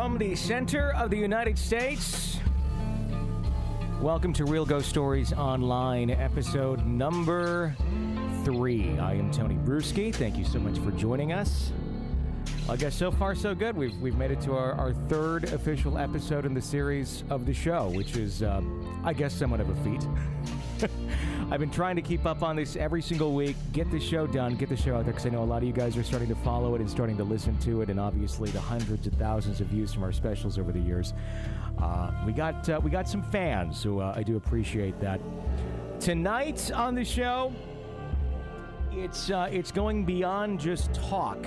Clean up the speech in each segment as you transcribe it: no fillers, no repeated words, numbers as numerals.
From the center of the United States, welcome to Real Ghost Stories Online, episode number 3. I am Tony Bruschi. Thank you so much for joining us. I guess so far so good. We've made it to our third official episode in the series of the show, which is, I guess, somewhat of a feat. I've been trying to keep up on this every single week, get the show done, get the show out there, because I know a lot of you guys are starting to follow it and starting to listen to it, and obviously the hundreds of thousands of views from our specials over the years. We got some fans, so I do appreciate that. Tonight on the show, it's going beyond just talk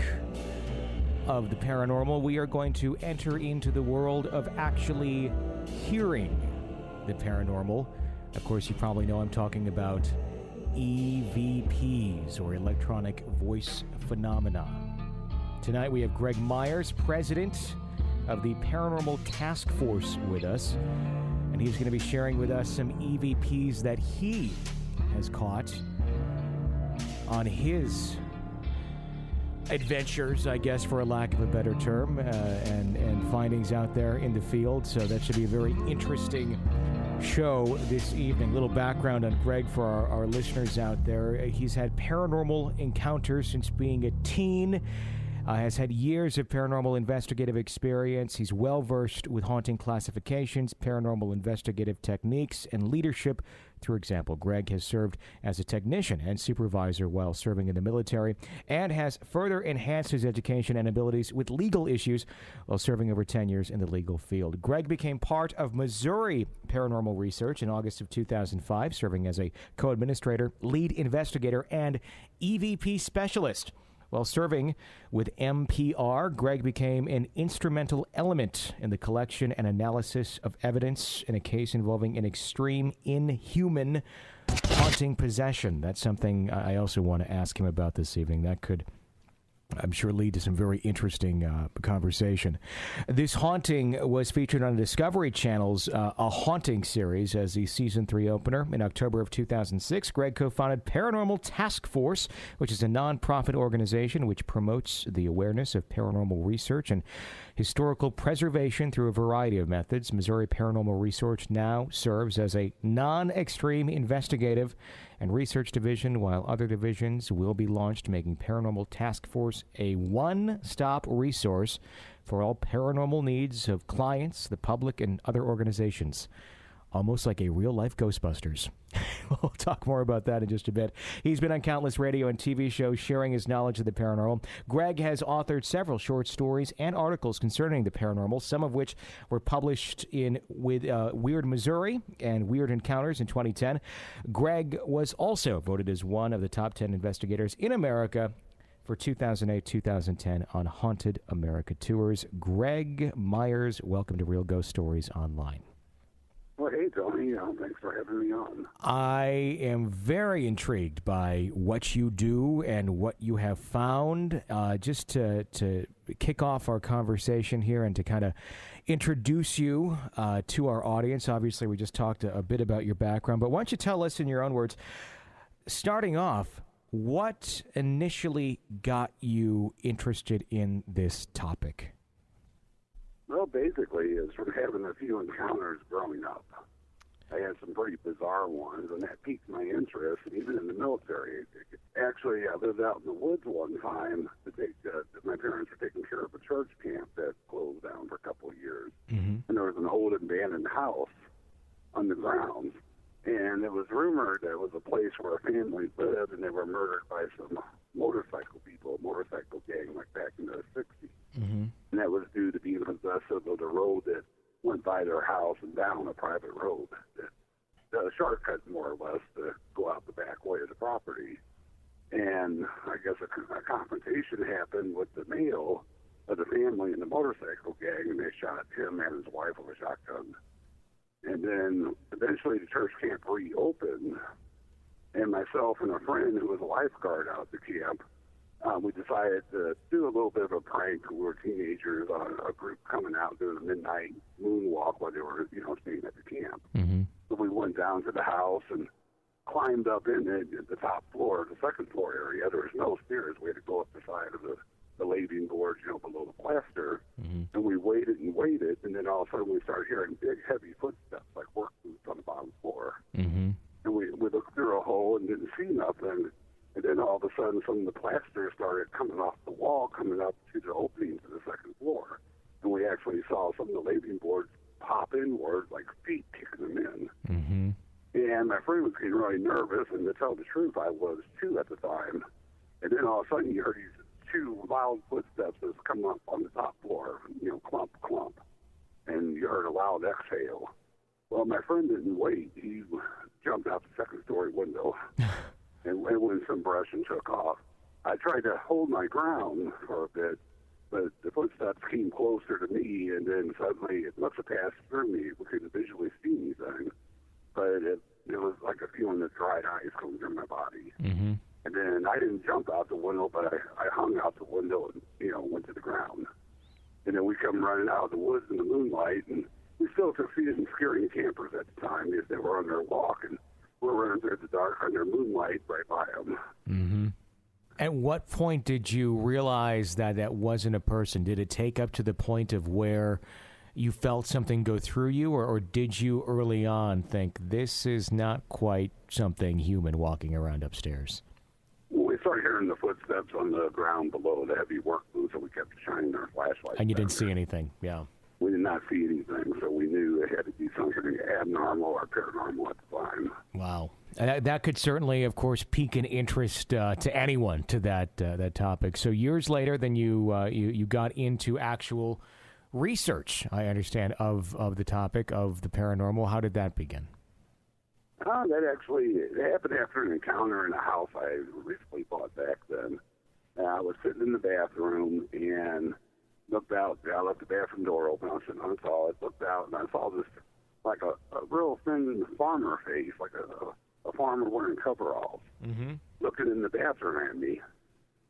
of the paranormal. We are going to enter into the world of actually hearing the paranormal. Of course, you probably know I'm talking about EVPs, or electronic voice phenomena. Tonight we have Greg Myers, president of the Paranormal Task Force, with us, and he's going to be sharing with us some EVPs that he has caught on his adventures, I guess, for a lack of a better term, and findings out there in the field. So that should be a very interesting show this evening. Little background on Greg for our listeners out there. He's had paranormal encounters since being a teen. Has had years of paranormal investigative experience. He's well-versed with haunting classifications, paranormal investigative techniques, and leadership. For example, Greg has served as a technician and supervisor while serving in the military, and has further enhanced his education and abilities with legal issues while serving over 10 years in the legal field. Greg became part of Missouri Paranormal Research in August of 2005, serving as a co-administrator, lead investigator, and EVP specialist. While serving with MPR, Greg became an instrumental element in the collection and analysis of evidence in a case involving an extreme inhuman haunting possession. That's something I also want to ask him about this evening. That could, I'm sure, lead to some very interesting conversation. This haunting was featured on Discovery Channel's A Haunting series as the Season 3 opener. In October of 2006, Greg co-founded Paranormal Task Force, which is a non-profit organization which promotes the awareness of paranormal research and historical preservation through a variety of methods. Missouri Paranormal Research now serves as a non-extreme investigative and research division, while other divisions will be launched, making Paranormal Task Force a one-stop resource for all paranormal needs of clients, the public, and other organizations. Almost like a real-life Ghostbusters. We'll talk more about that in just a bit. He's been on countless radio and TV shows sharing his knowledge of the paranormal. Greg has authored several short stories and articles concerning the paranormal, some of which were published with Weird Missouri and Weird Encounters in 2010. Greg was also voted as one of the top 10 investigators in America for 2008-2010 on Haunted America Tours. Greg Myers, welcome to Real Ghost Stories Online. Well, hey, Tony. Thanks for having me on. I am very intrigued by what you do and what you have found. Just to kick off our conversation here and to kind of introduce you to our audience. Obviously, we just talked a bit about your background, but why don't you tell us in your own words, starting off, what initially got you interested in this topic? Well, basically, it's from having a few encounters growing up. I had some pretty bizarre ones, and that piqued my interest, even in the military. Actually, I lived out in the woods one time to take, my parents were taking care of a church camp that closed down for a couple of years. Mm-hmm. And there was an old abandoned house on the grounds, and it was rumored that it was a place where a family lived, and they were murdered by some motorcycle people, motorcycle gang, like back in the 60s. Mm-hmm. And that was due to being possessed of the road that went by their house and down a private road. The shortcut, more or less, to go out the back way of the property. And I guess a confrontation happened with the male of the family and the motorcycle gang, and they shot him and his wife with a shotgun. And then eventually the church camp reopened, and myself and a friend who was a lifeguard out at the camp, we decided to do a little bit of a prank. We were teenagers on a group coming out doing a midnight moonwalk while they were, staying at the camp. Mm-hmm. So we went down to the house and climbed up in the top floor, the second floor area. There was no stairs. We had to go up the side of the the laving boards, below the plaster. Mm-hmm. And we waited and waited, and then all of a sudden we started hearing big, heavy footsteps, like work boots on the bottom floor. Mm-hmm. And we looked through a hole and didn't see nothing. And then all of a sudden, some of the plaster started coming off the wall, coming up to the opening to the second floor. And we actually saw some of the laving boards pop inward, like feet kicking them in. Mm-hmm. And my friend was getting really nervous, and to tell the truth, I was too at the time. And then all of a sudden, you heard these two loud footsteps that come up on the top floor, clump, clump. And you heard a loud exhale. Well, my friend didn't wait. He jumped out the second-story window and went with some brush and took off. I tried to hold my ground for a bit, but the footsteps came closer to me, and then suddenly it must have passed through me. We couldn't visually see anything, but it was like a feeling of dried ice going through my body. Mm-hmm. And then I didn't jump out the window, but I hung out the window and, went to the ground. And then we come running out of the woods in the moonlight, and we still succeeded in scaring campers at the time as they were on their walk, and we're running through the dark under moonlight right by them. Mm-hmm. At what point did you realize that that wasn't a person? Did it take up to the point of where you felt something go through you, or did you early on think this is not quite something human walking around upstairs? Well, we started hearing the footsteps on the ground below the heavy work boots, so we kept shining our flashlights. And you didn't see anything, yeah. We did not see anything, so we knew it had to be something abnormal or paranormal at the time. Wow. That could certainly, of course, pique an interest to anyone to that topic. So years later, then you got into actual research, I understand, of the topic of the paranormal. How did that begin? That actually happened after an encounter in a house I recently bought back then. I was sitting in the bathroom and looked out. I left the bathroom door open. I was sitting on the toilet, looked out, and I saw this, like a real thin farmer face, like a farmer wearing coveralls, looking in the bathroom at me.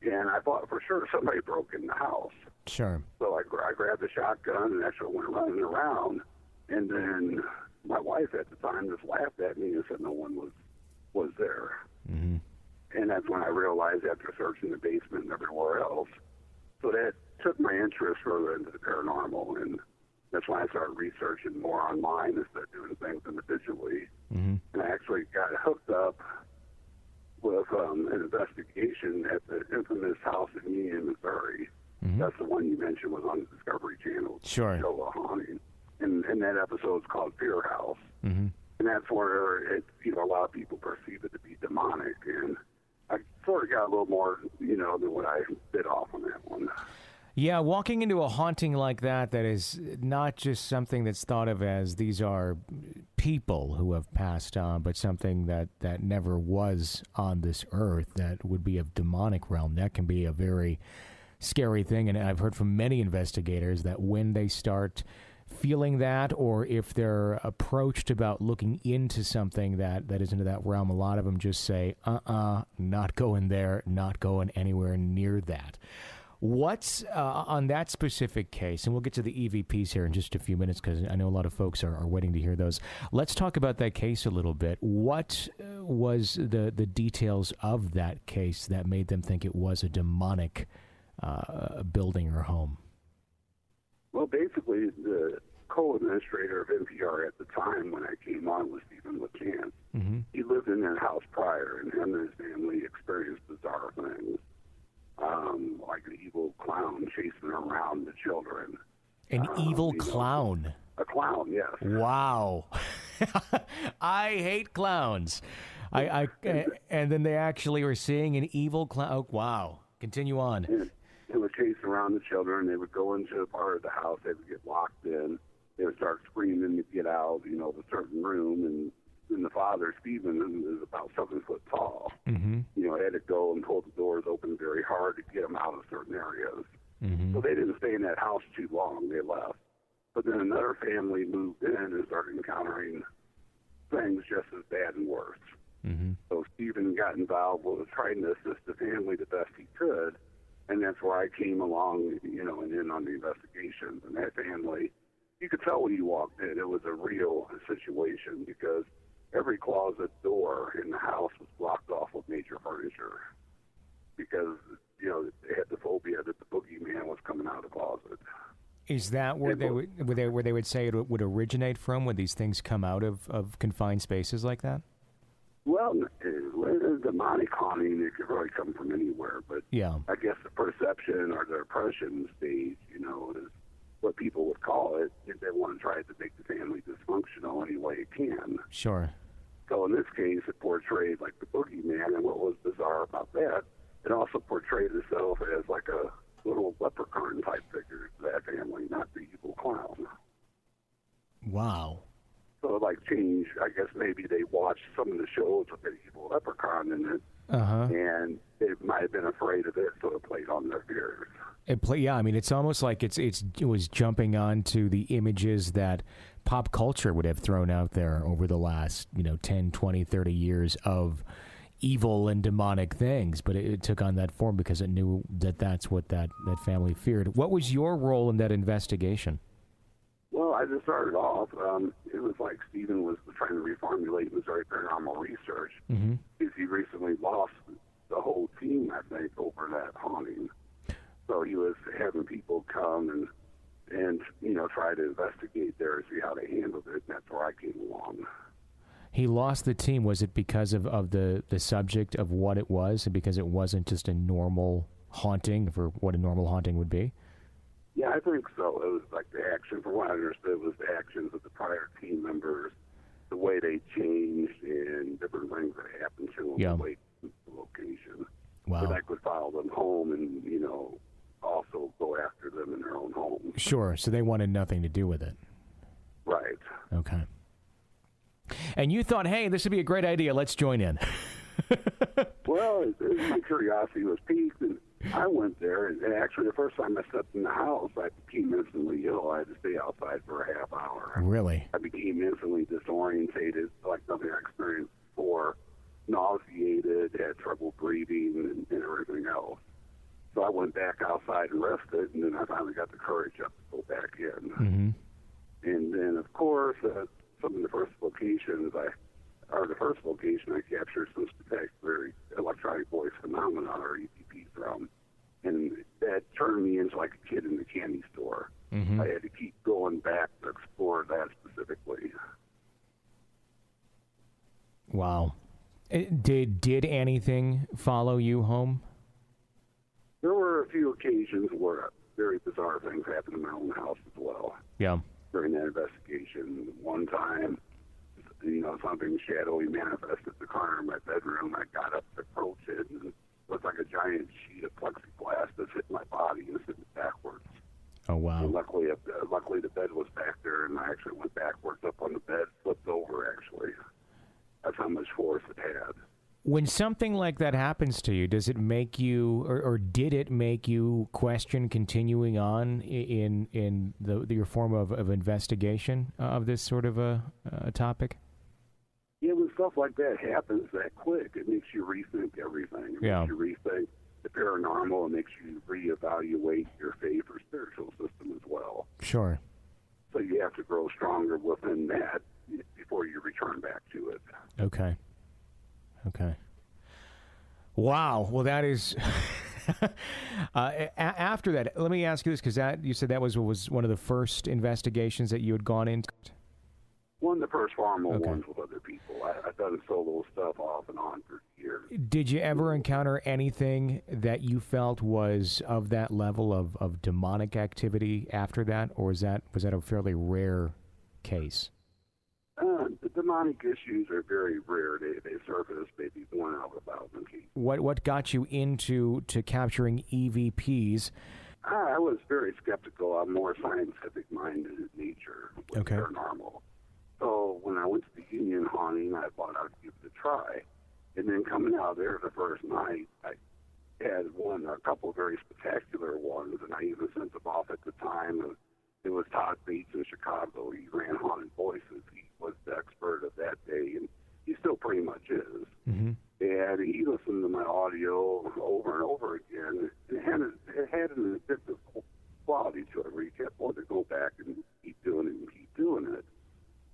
And I thought for sure somebody broke in the house. Sure. So I grabbed the shotgun and actually went running around. And then my wife at the time just laughed at me and said no one was there. Mm-hmm. And that's when I realized after searching the basement and everywhere else. So that took my interest further into the paranormal, and that's when I started researching more online instead of doing things individually. Mm-hmm. And I actually got hooked up with an investigation at the infamous house in Union, Missouri. Mm-hmm. That's the one you mentioned was on the Discovery Channel. Sure. Show a haunting. And that episode is called Fear House. Mm-hmm. And that's where a lot of people perceive it to be demonic. And I sort of got a little more, than what I bit off on that one. Yeah, walking into a haunting like that is not just something that's thought of as these are people who have passed on, but something that never was on this earth that would be of demonic realm. That can be a very scary thing, and I've heard from many investigators that when they start feeling that, or if they're approached about looking into something that is into that realm, a lot of them just say, not going there, not going anywhere near that. What's on that specific case, and we'll get to the EVPs here in just a few minutes because I know a lot of folks are waiting to hear those. Let's talk about that case a little bit. What was the details of that case that made them think it was a demonic building or home? Well, basically, the co-administrator of NPR at the time when I came on was Stephen LeChance. Mm-hmm. He lived in that house prior, and him and his family experienced bizarre things, like an evil clown chasing around the children. An evil clown? A clown, yes. Wow. I hate clowns. And then they actually were seeing an evil clown. Oh, wow. Continue on. And they would chase around the children. They would go into a part of the house. They would get locked in. They would start screaming to get out, of a certain room. And then the father, Stephen, is about 7 foot tall. Mm-hmm. Had to go and pull the doors open very hard to get them out of certain areas. Mm-hmm. So they didn't stay in that house too long. They left. But then another family moved in and started encountering things just as bad and worse. Mm-hmm. So Stephen got involved with trying to assist the family the best he could. And that's where I came along, and in on the investigations. And that family, you could tell when you walked in, it was a real situation because every closet door in the house was blocked off with major furniture because, they had the phobia that the boogeyman was coming out of the closet. Is that where where they would say it would originate from? Would these things come out of confined spaces like that? Well, demonic haunting, it could really come from anywhere, but yeah, I guess the perception or the impression stage, is what people would call it if they want to try to make the family dysfunctional any way it can. Sure. So in this case, it portrayed like the boogeyman, and what was bizarre about that, it also portrayed itself as like a little leprechaun type figure to that family, not the evil clown. Wow. So it like changed, I guess maybe they watched some of the shows with the evil leprechaun in it, and they might have been afraid of it, so it played on their ears. Yeah, I mean, it's almost like it was jumping onto the images that pop culture would have thrown out there over the last, 10, 20, 30 years of evil and demonic things, but it took on that form because it knew that that's what that family feared. What was your role in that investigation? Well, I just started off. It was like Stephen was trying to reformulate Missouri Paranormal Research because he recently lost the whole team, I think, over that haunting. So he was having people come and try to investigate there and see how they handled it, and that's where I came along. He lost the team. Was it because of the subject of what it was, and because it wasn't just a normal haunting for what a normal haunting would be? Yeah, I think so. It was like the action, from what I understood, was the actions of the prior team members, the way they changed, and different things that happened to them, the way to the location. Wow. But I could follow them home and, also go after them in their own homes. Sure, so they wanted nothing to do with it. Right. Okay. And you thought, hey, this would be a great idea. Let's join in. Well, my curiosity was piqued, and I went there, and actually the first time I stepped in the house, I became instantly ill. I had to stay outside for a half hour. Really? I became instantly disorientated, like nothing I experienced before, nauseated, had trouble breathing, and everything else. So I went back outside and rested, and then I finally got the courage up to go back in. Mm-hmm. And then, of course, some of the first location I captured some spectacular electronic voice phenomena, or EVP, from, and that turned me into like a kid in the candy store. Mm-hmm. I had to keep going back to explore that specifically. Wow. Did anything follow you home? There were a few occasions where very bizarre things happened in my own house as well. Yeah. During that investigation, one time, something shadowy manifested in the corner of my bedroom. I got up to approach it, and it looked like a giant sheet of plexiglass that hit my body and sent it backwards. Oh, wow. And luckily the bed was back there, and I actually went backwards up on the bed, flipped over, actually. That's how much force it had. When something like that happens to you, does it make you, or did it make you question continuing on in your form of investigation of this sort of a topic? Yeah, when stuff like that happens that quick, it makes you rethink everything. It makes you rethink the paranormal. It makes you reevaluate your faith or spiritual system as well. Sure. So you have to grow stronger within that before you return back to it. Okay. Wow. Well, that is... after that, let me ask you this, because you said that was one of the first investigations that you had gone into? One of the first formal ones with other people. I've done solo stuff off and on for years. Did you ever encounter anything that you felt was of that level of demonic activity after that, or was that a fairly rare case? The demonic issues are very rare. They surface maybe 1 out of 1,000 cases. What got you into capturing EVPs? I was very skeptical. I'm more scientific-minded in nature with paranormal. So when I went to the Union haunting, I thought I'd give it a try. And then coming out there the first night, I had a couple of very spectacular ones, and I even sent them off at the time. It was Todd Bates in Chicago. He ran Haunted Voices. He was the expert of that day, and he still pretty much is. Mm-hmm. And he listened to my audio over and over again. It had an addictive quality to it, where you kept wanting to go back and keep doing it and keep doing it.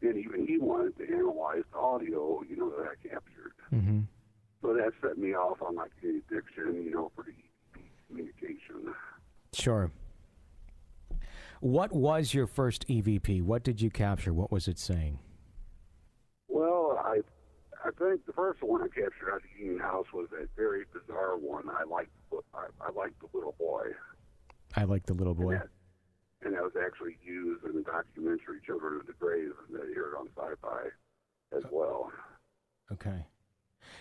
And even he wanted to analyze the audio, that I captured. Mm-hmm. So that set me off on like the addiction, for the EVP communication. Sure. What was your first EVP? What did you capture? What was it saying? Well, I think the first one I captured out of the Union House was that very bizarre one. I liked the little boy. I like the little boy. And that was actually used in the documentary Children of the Grave that aired on Sci-Fi as well. Okay.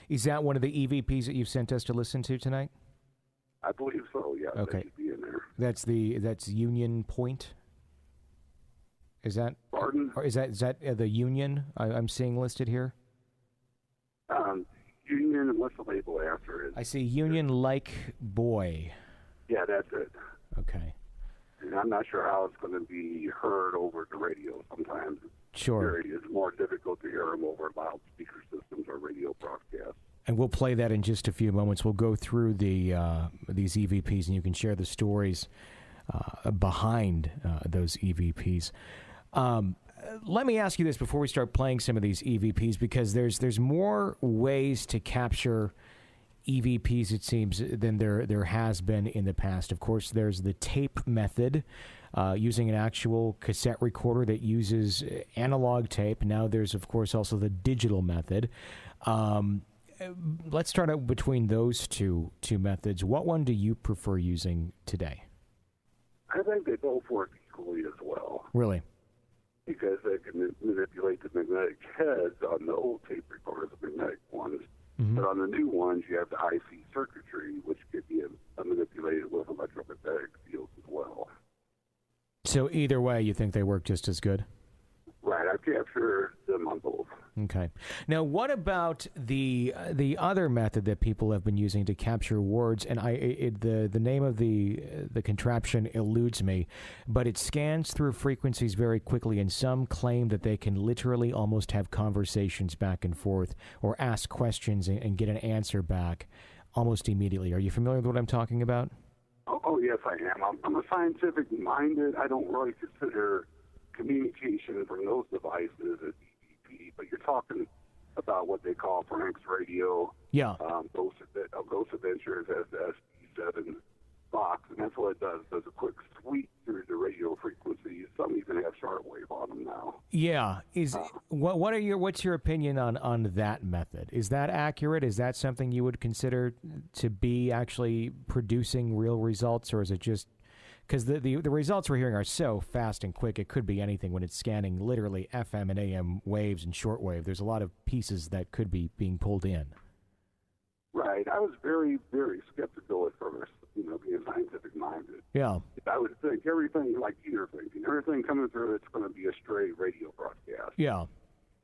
Is that one of the EVPs that you've sent us to listen to tonight? I believe so, yeah. Okay. That should be in there. That's Union Point? Is that? Pardon? Or is that the Union I'm seeing listed here? Union, what's the label after it? I see Union Like Boy. Yeah, that's it. Okay. And I'm not sure how it's going to be heard over the radio sometimes. Sure. It's more difficult to hear them over loudspeaker systems or radio broadcasts. And we'll play that in just a few moments. We'll go through these EVPs, and you can share the stories behind those EVPs. Let me ask you this before we start playing some of these EVPs, because there's more ways to capture EVPs, it seems, than there has been in the past. Of course, there's the tape method, using an actual cassette recorder that uses analog tape. Now there's, of course, also the digital method. Let's start out between those two methods. What one do you prefer using today? I think they both work equally as well. Really? Because they can manipulate the magnetic heads on the old tape recorders, the magnetic ones. Mm-hmm. But on the new ones, you have the IC circuitry, which can be manipulated with electromagnetic fields as well. So either way, you think they work just as good? Right. I've captured them on both. Okay. Now, what about the other method that people have been using to capture words? And the name of the contraption eludes me, but it scans through frequencies very quickly, and some claim that they can literally almost have conversations back and forth or ask questions and get an answer back almost immediately. Are you familiar with what I'm talking about? Oh yes, I am. I'm a scientific-minded. I don't really consider communication from those devices as EVP, but you're talking about what they call Frank's radio. Yeah. Ghost Adventures has the SD7 box, and that's what it does. It does a quick sweep through the radio frequencies. Some even have shortwave on them now. Yeah. What's your opinion on that method? Is that accurate? Is that something you would consider to be actually producing real results, or is it just because the results we're hearing are so fast and quick, it could be anything when it's scanning literally FM and AM waves and shortwave. There's a lot of pieces that could be being pulled in. Right. I was very, very skeptical at first, being scientific-minded. Yeah. I would think everything, like you're thinking, everything coming through, it's going to be a straight radio broadcast. Yeah.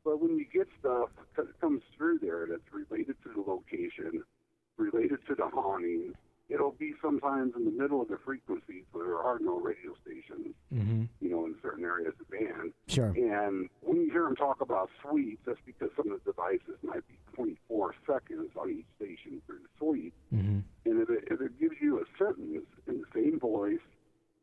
But when you get stuff that comes through there that's related to the location, related to the haunting, it'll be sometimes in the middle of the frequencies where there are no radio stations, mm-hmm. In certain areas of the band. Sure. And when you hear them talk about sweeps, that's because some of the devices might be 0.4 seconds on each station through the sweep. Mm-hmm. And if it gives you a sentence in the same voice,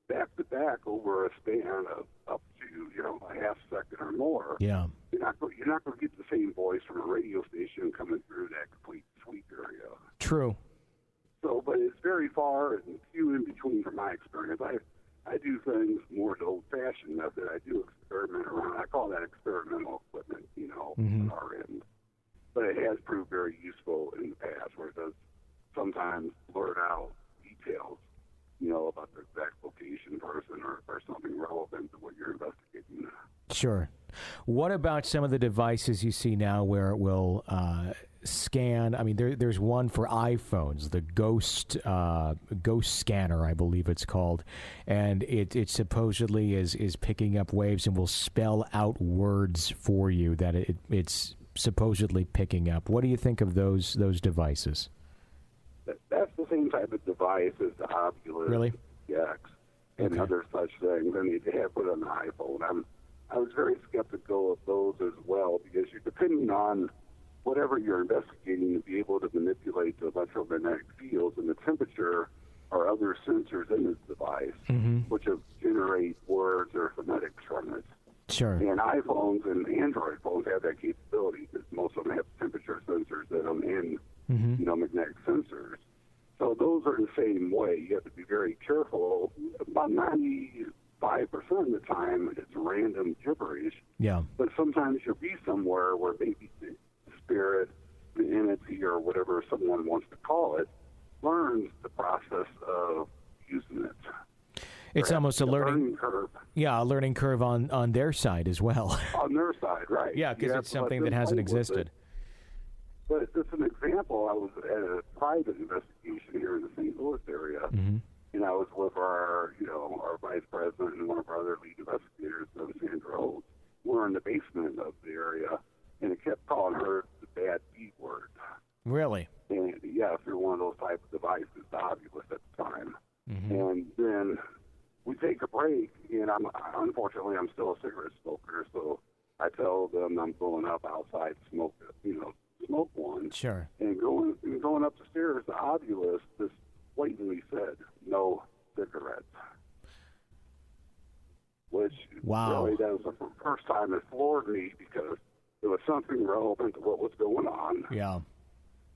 back to back over a span of up to, a half second or more, yeah, you're not going to get the same voice from a radio station coming through that complete sweep area. True. So, but it's very far and few in between from my experience. I do things more the old-fashioned method. I do experiment around. I call that experimental equipment, mm-hmm. on our end. But it has proved very useful in the past, where it does sometimes blurt out details, about the exact location, person, or something relevant to what you're investigating. Sure. What about some of the devices you see now where it will scan? I mean, there's one for iPhones, the Ghost Scanner, I believe it's called, and it supposedly is picking up waves and will spell out words for you that it's supposedly picking up. What do you think of those devices? That's the same type of device as the Oculus, really? X, and other such things. I mean, they have put on the iPhone. I was very skeptical of those as well, because you're depending on whatever you're investigating to be able to manipulate the electromagnetic fields and the temperature or other sensors in this device, mm-hmm. which will generate words or phonetics from it. Sure. And iPhones and Android phones have that capability, because most of them have temperature sensors in them and, mm-hmm. magnetic sensors. So those are the same way. You have to be very careful. About 95% of the time, it's random gibberish. Yeah. But sometimes you'll be somewhere where maybe the spirit, the entity, or whatever someone wants to call it, learns the process of using it. It's almost a learning curve. Yeah, a learning curve on their side as well. On their side, right. Yeah, because it's something that hasn't existed. But just an example, I was at a private investigation here in the St. Louis area, Mm-hmm. and I was with our vice president and one of our other lead investigators, Sandra Oates. We're in the basement of the area, and it kept calling her the bad B word. Really? And yeah, through one of those type of devices, the Ovilus at the time. Mm-hmm. And then we take a break, and unfortunately I'm still a cigarette smoker, so I tell them I'm going up outside to smoke one. Sure. And going up the stairs, the Ovilus just blatantly said, "No cigarettes." Which really, that was the first time it floored me, because it was something relevant to what was going on. Yeah.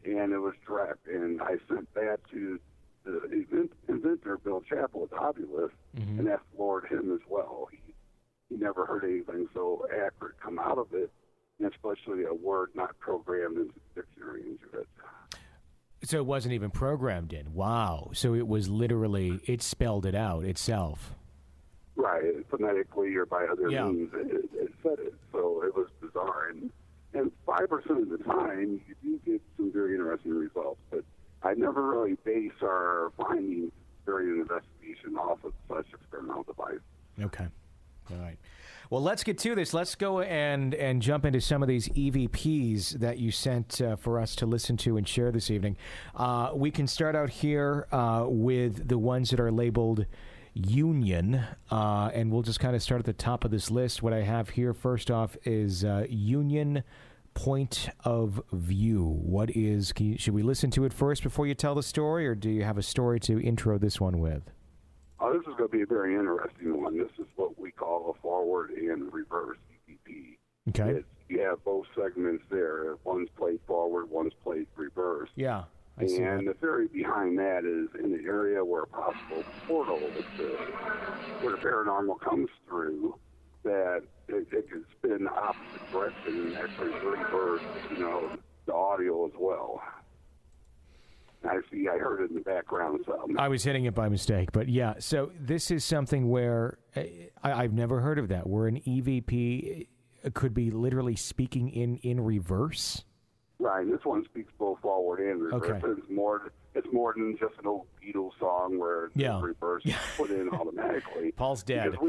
And it was direct. And I sent that to the inventor, Bill Chappell, with Ovilus, Mm-hmm. and that floored him as well. He never heard anything so accurate come out of it, and especially a word not programmed into the dictionary into it. So it wasn't even programmed in. Wow. So it was literally, it spelled it out itself. Right, phonetically or by other means, it said it. So it was bizarre. And 5% of the time, you do get some very interesting results. But I never really base our findings during an investigation off of such experimental devices. Okay. All right. Well, let's get to this. Let's go and jump into some of these EVPs that you sent for us to listen to and share this evening. We can start out here with the ones that are labeled Union, and we'll just kind of start at the top of this list. What I have here first off is Union Point of View. What is, should we listen to it first before you tell the story, or do you have a story to intro this one with? Oh, this is going to be a very interesting one. This is what we call a forward and reverse EVP. Okay. You have both segments there. One's played forward, one's played reverse. Yeah, I see that. And the theory behind that is in the area where a possible portal exists, where the paranormal comes through, that it can spin opposite direction and actually reverse, the audio as well. I heard it in the background. So I was hitting it by mistake, but yeah. So this is something where I've never heard of that, where an EVP could be literally speaking in reverse. Right, and this one speaks both forward and reverse. Okay. It's more than just an old Beatles song where the reverse is put in automatically. Paul's dead. Because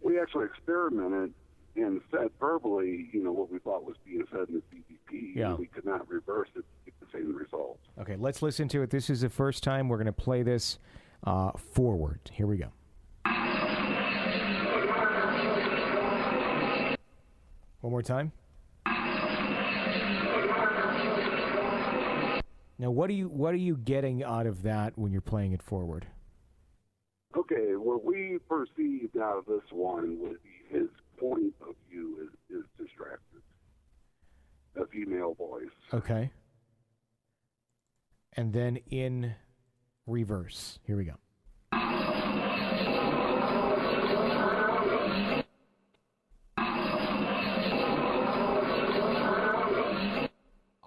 we actually experimented and said verbally, what we thought was being said in the EVP. Yeah. And we could not reverse it to get the same results. Okay, let's listen to it. This is the first time we're going to play this forward. Here we go. One more time. Now, what are you getting out of that when you're playing it forward? Okay, what we perceived out of this one would be his point of view is distracted. A female voice. Okay. And then in reverse. Here we go.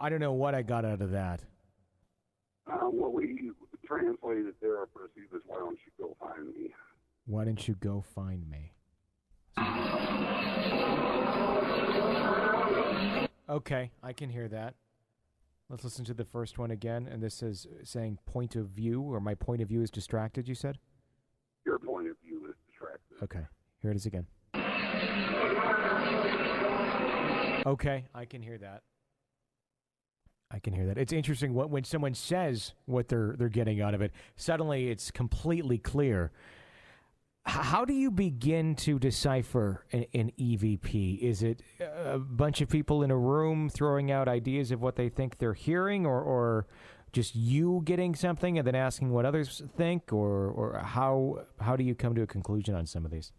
I don't know what I got out of that. What we translated there, perceived as, "Why don't you go find me?" Why don't you go find me? Okay, I can hear that. Let's listen to the first one again. And this is saying point of view, or my point of view is distracted, you said? Your point of view is distracted. Okay, here it is again. Okay, I can hear that. I can hear that. It's interesting when someone says what they're getting out of it, suddenly it's completely clear. How do you begin to decipher an EVP? Is it a bunch of people in a room throwing out ideas of what they think they're hearing, or just you getting something and then asking what others think, or how do you come to a conclusion on some of these?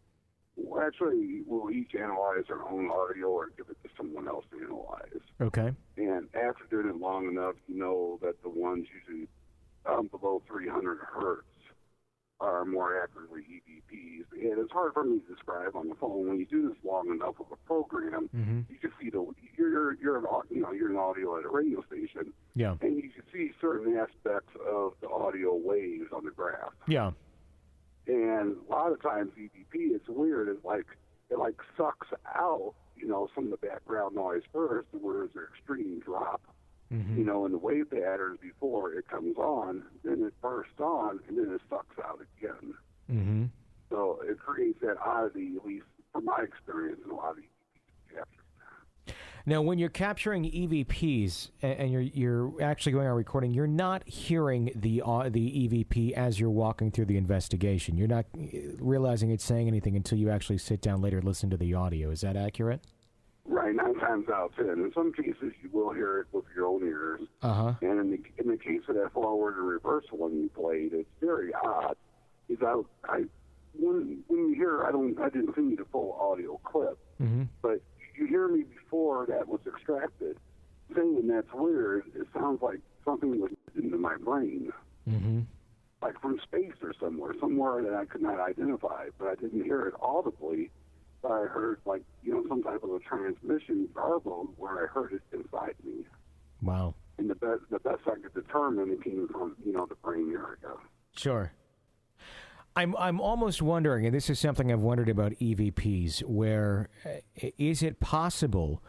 Well, actually, we'll each analyze our own audio or give it to someone else to analyze. Okay. And after doing it long enough, you know that the ones usually below accurately EVPs, and it's hard for me to describe on the phone. When you do this long enough of a program, you can see you're an audio at a radio station, and you can see certain aspects of the audio waves on the graph. Yeah. And a lot of times EVP, it's weird. It sucks out, some of the background noise first, where there's an extreme drop, in the wave patterns before it comes on, then it bursts on, and then it sucks out again. So it creates that oddity, at least from my experience, in a lot of EVP captures. Now, when you're capturing EVPs and you're actually going on recording, you're not hearing the EVP as you're walking through the investigation. You're not realizing it's saying anything until you actually sit down later and listen to the audio. Is that accurate? Right, 9 times out of 10. In some cases, you will hear it with your own ears. And in the case of that forward and reverse one you played, it's very odd. Because when you hear, I didn't see the full audio clip, but you hear me before that was extracted saying that's weird. It sounds like something was into my brain, like from space or somewhere that I could not identify, but I didn't hear it audibly. But I heard some type of a transmission garbled where I heard it inside me. Wow. And the best I could determine, it came from the brain area. Sure. I'm almost wondering, and this is something I've wondered about EVPs, where is it possible,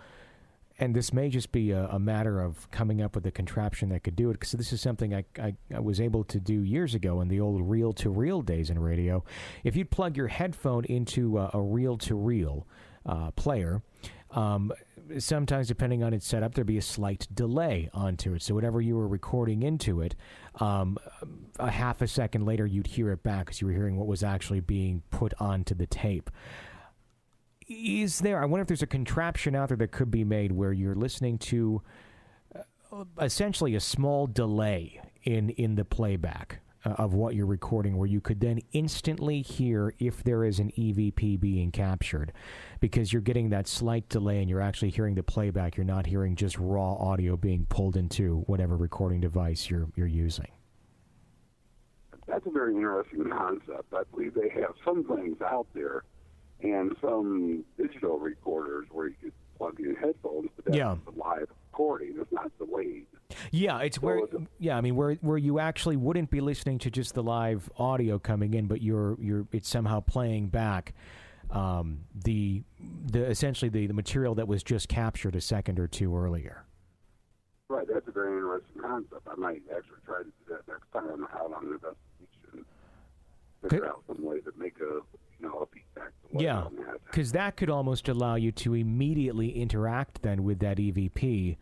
and this may just be a matter of coming up with a contraption that could do it, because this is something I was able to do years ago in the old reel-to-reel days in radio. If you'd plug your headphone into a reel-to-reel player, sometimes, depending on its setup, there'd be a slight delay onto it. So whatever you were recording into it, a half a second later, you'd hear it back because you were hearing what was actually being put onto the tape. I wonder if there's a contraption out there that could be made where you're listening to essentially a small delay in the playback of what you're recording, where you could then instantly hear if there is an EVP being captured, because you're getting that slight delay and you're actually hearing the playback. You're not hearing just raw audio being pulled into whatever recording device you're using. That's a very interesting concept. I believe they have some things out there and some digital recorders where you could plug in headphones, but that's the live recording. It's not delayed. Yeah, it's where you actually wouldn't be listening to just the live audio coming in, but it's somehow playing back the essentially the material that was just captured a second or two earlier. Right, that's a very interesting concept. I might actually try to do that next time out on an investigation. Figure out some way to make a feedback delay on that. Because that could almost allow you to immediately interact then with that EVP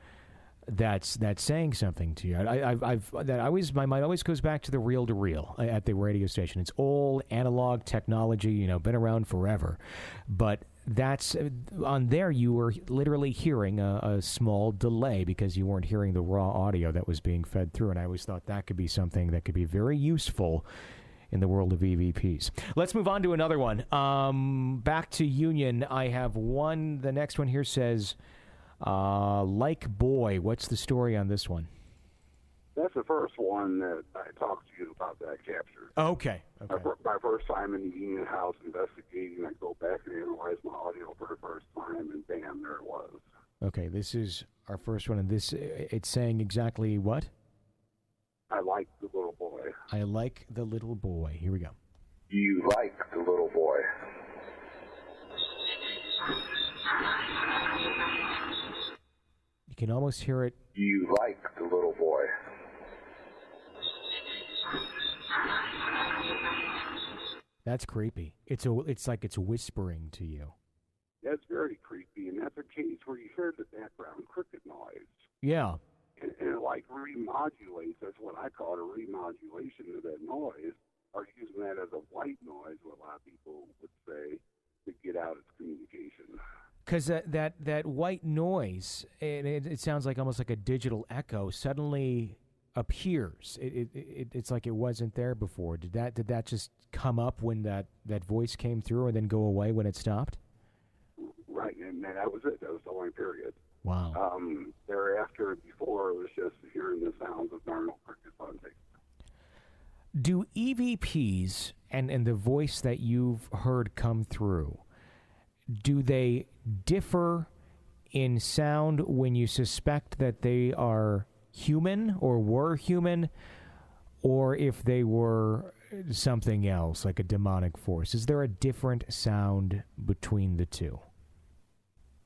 that's saying something to you. My mind always goes back to the reel-to-reel at the radio station. It's old analog technology, been around forever, but that's on there. You were literally hearing a small delay because you weren't hearing the raw audio that was being fed through, and I always thought that could be something that could be very useful in the world of EVPs. Let's move on to another one. Back to Union. I have one. The next one here says, like boy. What's the story on this one? That's the first one that I talked to you about that capture. Okay. My first time in the Union House investigating, I go back and analyze my audio for the first time, and bam, there it was. Okay, this is our first one, and it's saying exactly what? I like the little boy. I like the little boy. Here we go. You like the little boy. You can almost hear it. You like the little boy. That's creepy. It's like it's whispering to you. That's very creepy, and that's a case where you hear the background cricket noise. Yeah. And it like remodulates. That's what I call it, a remodulation of that noise, or using that as a white noise, what a lot of people would say, to get out its communication. Because that white noise, it sounds like almost like a digital echo, suddenly appears. It's like it wasn't there before. Did that just come up when that voice came through and then go away when it stopped? Right, and that was it. That was the only period. Wow. Thereafter, before, it was just hearing the sounds of normal crickets on tape. Do EVPs and the voice that you've heard come through, do they differ in sound when you suspect that they are human or were human, or if they were something else, like a demonic force? Is there a different sound between the two?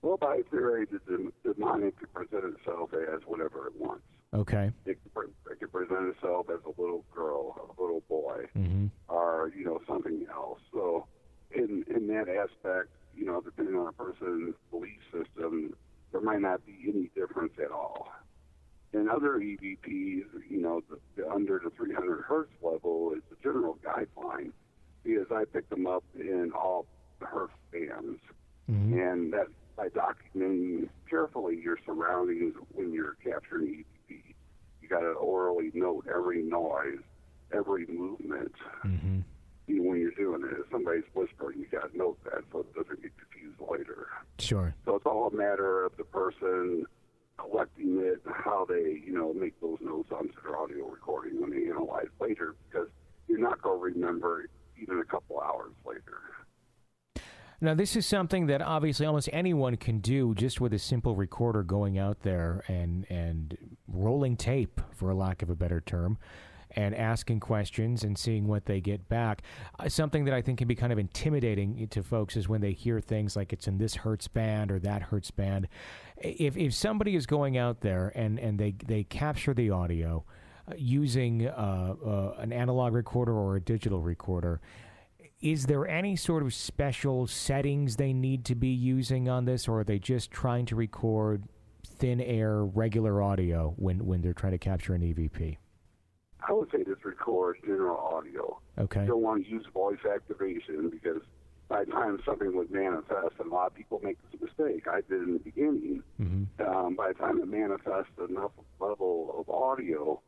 Well, by theory, the demonic can present itself as whatever it wants. Okay. It can present itself as a little girl, a little boy, Mm-hmm. or, something else. So in that aspect, depending on a person's belief system, there might not be any difference at all. In other EVPs, the under the 300 hertz level is the general guideline, because I picked them up in all the hertz bands. Mm-hmm. And that by documenting carefully your surroundings when you're capturing EVP. You got to orally note every noise, every movement. Mm-hmm. When you're doing it, if somebody's whispering, you got to note that so it doesn't get confused later. Sure. So it's all a matter of the person collecting it, how they, make those notes onto their audio recording when they analyze later, because you're not going to remember even a couple hours later. Now, this is something that obviously almost anyone can do just with a simple recorder going out there and rolling tape, for a lack of a better term, and asking questions and seeing what they get back. Something that I think can be kind of intimidating to folks is when they hear things like it's in this hertz band or that hertz band. If somebody is going out there and they capture the audio using an analog recorder or a digital recorder, is there any sort of special settings they need to be using on this, or are they just trying to record thin air, regular audio when they're trying to capture an EVP? I would say just record general audio. Okay. You don't want to use voice activation, because by the time something would manifest, and a lot of people make this mistake, I did in the beginning, Mm-hmm. By the time it manifests enough level of audio,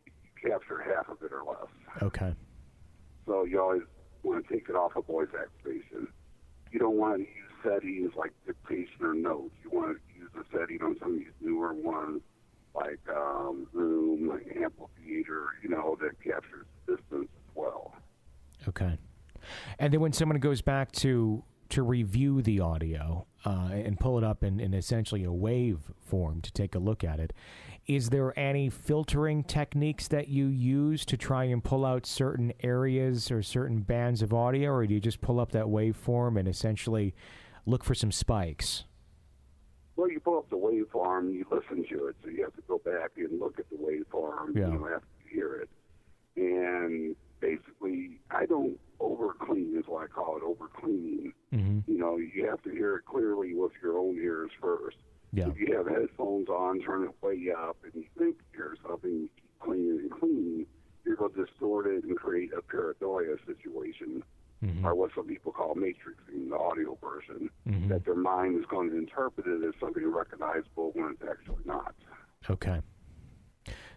you capture half of it or less. Okay. So you always want to take it off of voice activation. You don't want to use settings like dictation or notes. You want to use a setting on some of these newer ones like Zoom, like Amplifier, that captures distance as well. Okay. And then when someone goes back to review the audio and pull it up in essentially a wave form to take a look at it, is there any filtering techniques that you use to try and pull out certain areas or certain bands of audio, or do you just pull up that waveform and essentially look for some spikes? Well, you pull up the waveform, you listen to it, so you have to go back and look at the waveform, Yeah. After you hear it. And basically, I don't over-clean is what I call it, over-cleaning. Mm-hmm. You have to hear it clearly with your own ears first. Yeah. If you have headphones on, turn it way up, and you think you hear something, you keep cleaning and cleaning, you're going to distort it and create a paranoia situation, Mm-hmm. or what some people call matrixing, the audio version, Mm-hmm. that their mind is going to interpret it as something recognizable when it's actually not. Okay.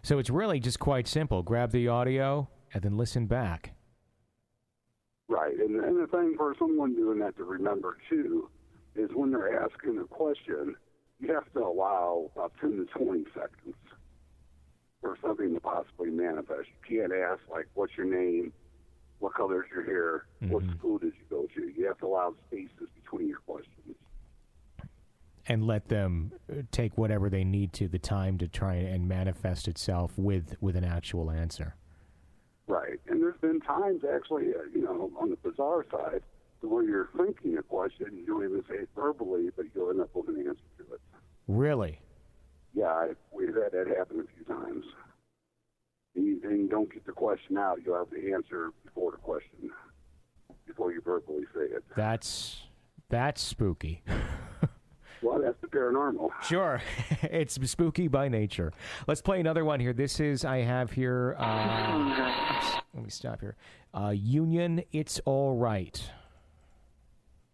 So it's really just quite simple. Grab the audio and then listen back. Right, and the thing for someone doing that to remember, too, is when they're asking a question, you have to allow about 10 to 20 seconds for something to possibly manifest. You can't ask, like, what's your name, what color is your hair, what school did you go to. You have to allow spaces between your questions. And let them take whatever they need to, the time to try and manifest itself with an actual answer. Right, and there's been times, actually, on the bizarre side, where you're thinking a question, you don't even say it verbally, but you'll end up with an answer to it. Really? Yeah, we've had that happen a few times. And you don't get the question out, you'll have the answer before the question, before you verbally say it. That's spooky. Well, that's the paranormal. Sure. It's spooky by nature. Let's play another one here. This is, I have here, let me stop here. Union, It's All Right.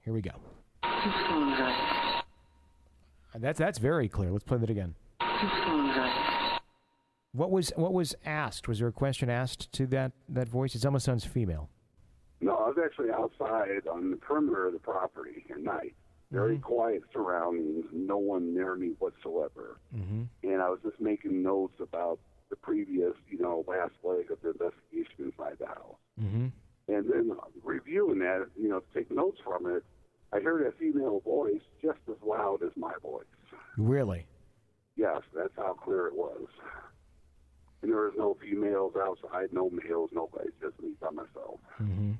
Here we go. That's very clear. Let's play that again. What was asked? Was there a question asked to that voice? It almost sounds female. No, I was actually outside on the perimeter of the property at night. Very quiet surroundings, no one near me whatsoever. Mm-hmm. And I was just making notes about the previous, last leg of the investigation inside the house. Mm-hmm. And then reviewing that, to take notes from it, I heard a female voice just as loud as my voice. Really? Yes, that's how clear it was. And there was no females outside, no males, nobody, just me by myself. Mm-hmm.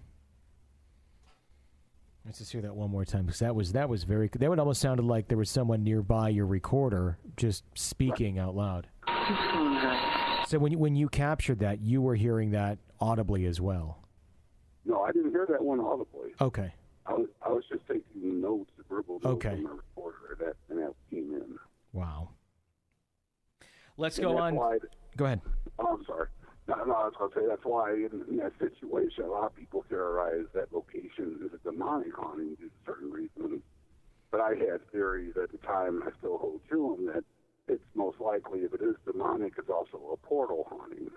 Let's just hear that one more time, because that was very. That would almost sounded like there was someone nearby your recorder just speaking out loud. So when you captured that, you were hearing that audibly as well. No, I didn't hear that one audibly. Okay. I was just taking notes, verbal notes from the recorder, and that came in. Wow. Let's go on. Go ahead. Oh, I'm sorry. No, I was going to say that's why in that situation, a lot of people theorize that location is a demonic haunting due to certain reasons. But I had theories at the time, and I still hold to them, that it's most likely, if it is demonic, it's also a portal haunting,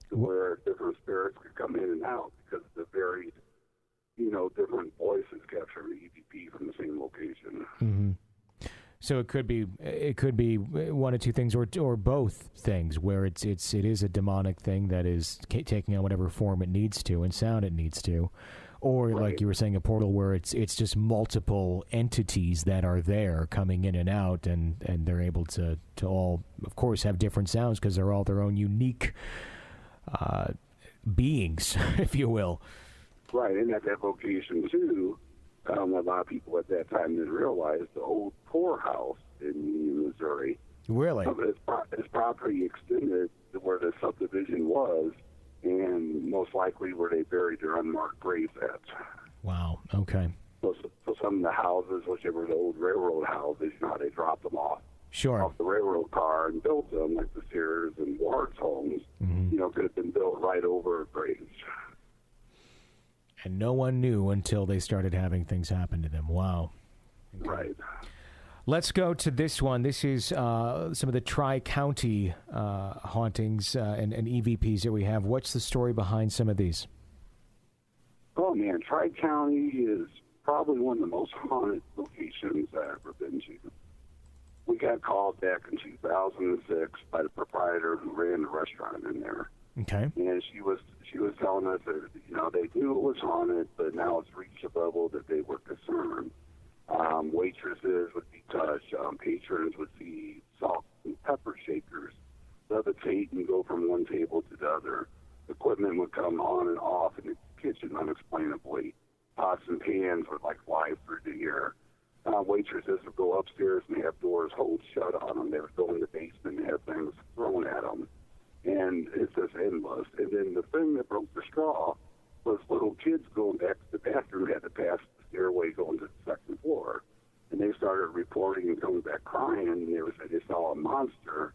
where different spirits could come in and out because of the varied, different voices capturing the EVP from the same location. Mm-hmm. So it could be one of two things, or both things, where it is a demonic thing that is taking on whatever form it needs to and sound it needs to, or right. Like you were saying, a portal where it's just multiple entities that are there coming in and out, and they're able to all, of course, have different sounds because they're all their own unique beings, if you will. Right, and at that location too. A lot of people at that time didn't realize the old poorhouse in Union, Missouri. Really? His property extended to where the subdivision was, and most likely where they buried their unmarked graves at. Wow. Okay. So some of the houses, which were the old railroad houses, they dropped them off. Sure. Off the railroad car and built them, like the Sears and Ward's homes. Mm-hmm. Could have been built right over graves. And no one knew until they started having things happen to them. Wow. Okay. Right. Let's go to this one. This is some of the Tri-County hauntings and EVPs that we have. What's the story behind some of these? Oh, man. Tri-County is probably one of the most haunted locations I've ever been to. We got called back in 2006 by the proprietor who ran the restaurant in there. Okay. And she was telling us that, they knew it was haunted, but now it's reached a level that they were concerned. Waitresses would be touched. Patrons would see salt and pepper shakers levitate and go from one table to the other. Equipment would come on and off in the kitchen unexplainably. Pots and pans would fly through the air. Waitresses would go upstairs and have doors hold shut on them. They would go in the basement and have things thrown at them. And it's just endless. And then the thing that broke the straw was little kids going back to the bathroom, had to pass the stairway going to the second floor. And they started reporting and coming back crying, and they saw a monster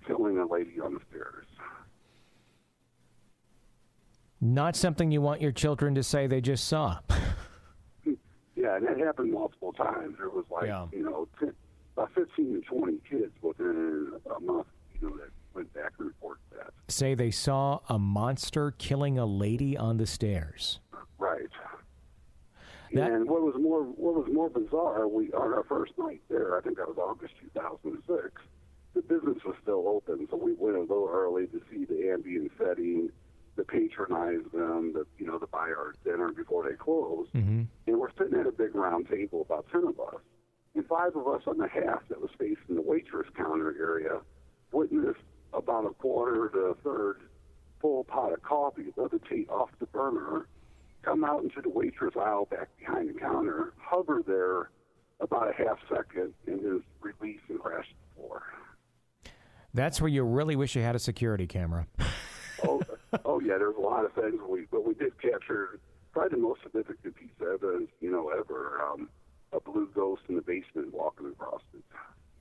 killing a lady on the stairs. Not something you want your children to say they just saw. Yeah, and that happened multiple times. There was about 15 to 20 kids within a month, that went back and reported that. Say they saw a monster killing a lady on the stairs. Right. And what was more bizarre, on our first night there, I think that was August 2006, the business was still open, so we went a little early to see the ambient setting, to patronize them, to buy our dinner before they closed. Mm-hmm. And we're sitting at a big round table, about 10 of us, and 5 of us on the half that was facing the waitress counter area witnessed about a quarter to a third full pot of coffee levitate off the burner, come out into the waitress aisle back behind the counter, hover there about a half second, and then release and crash to the floor. That's where you really wish you had a security camera. Oh yeah, there's a lot of things, but we did capture probably the most significant piece of evidence, ever, a blue ghost in the basement walking across it.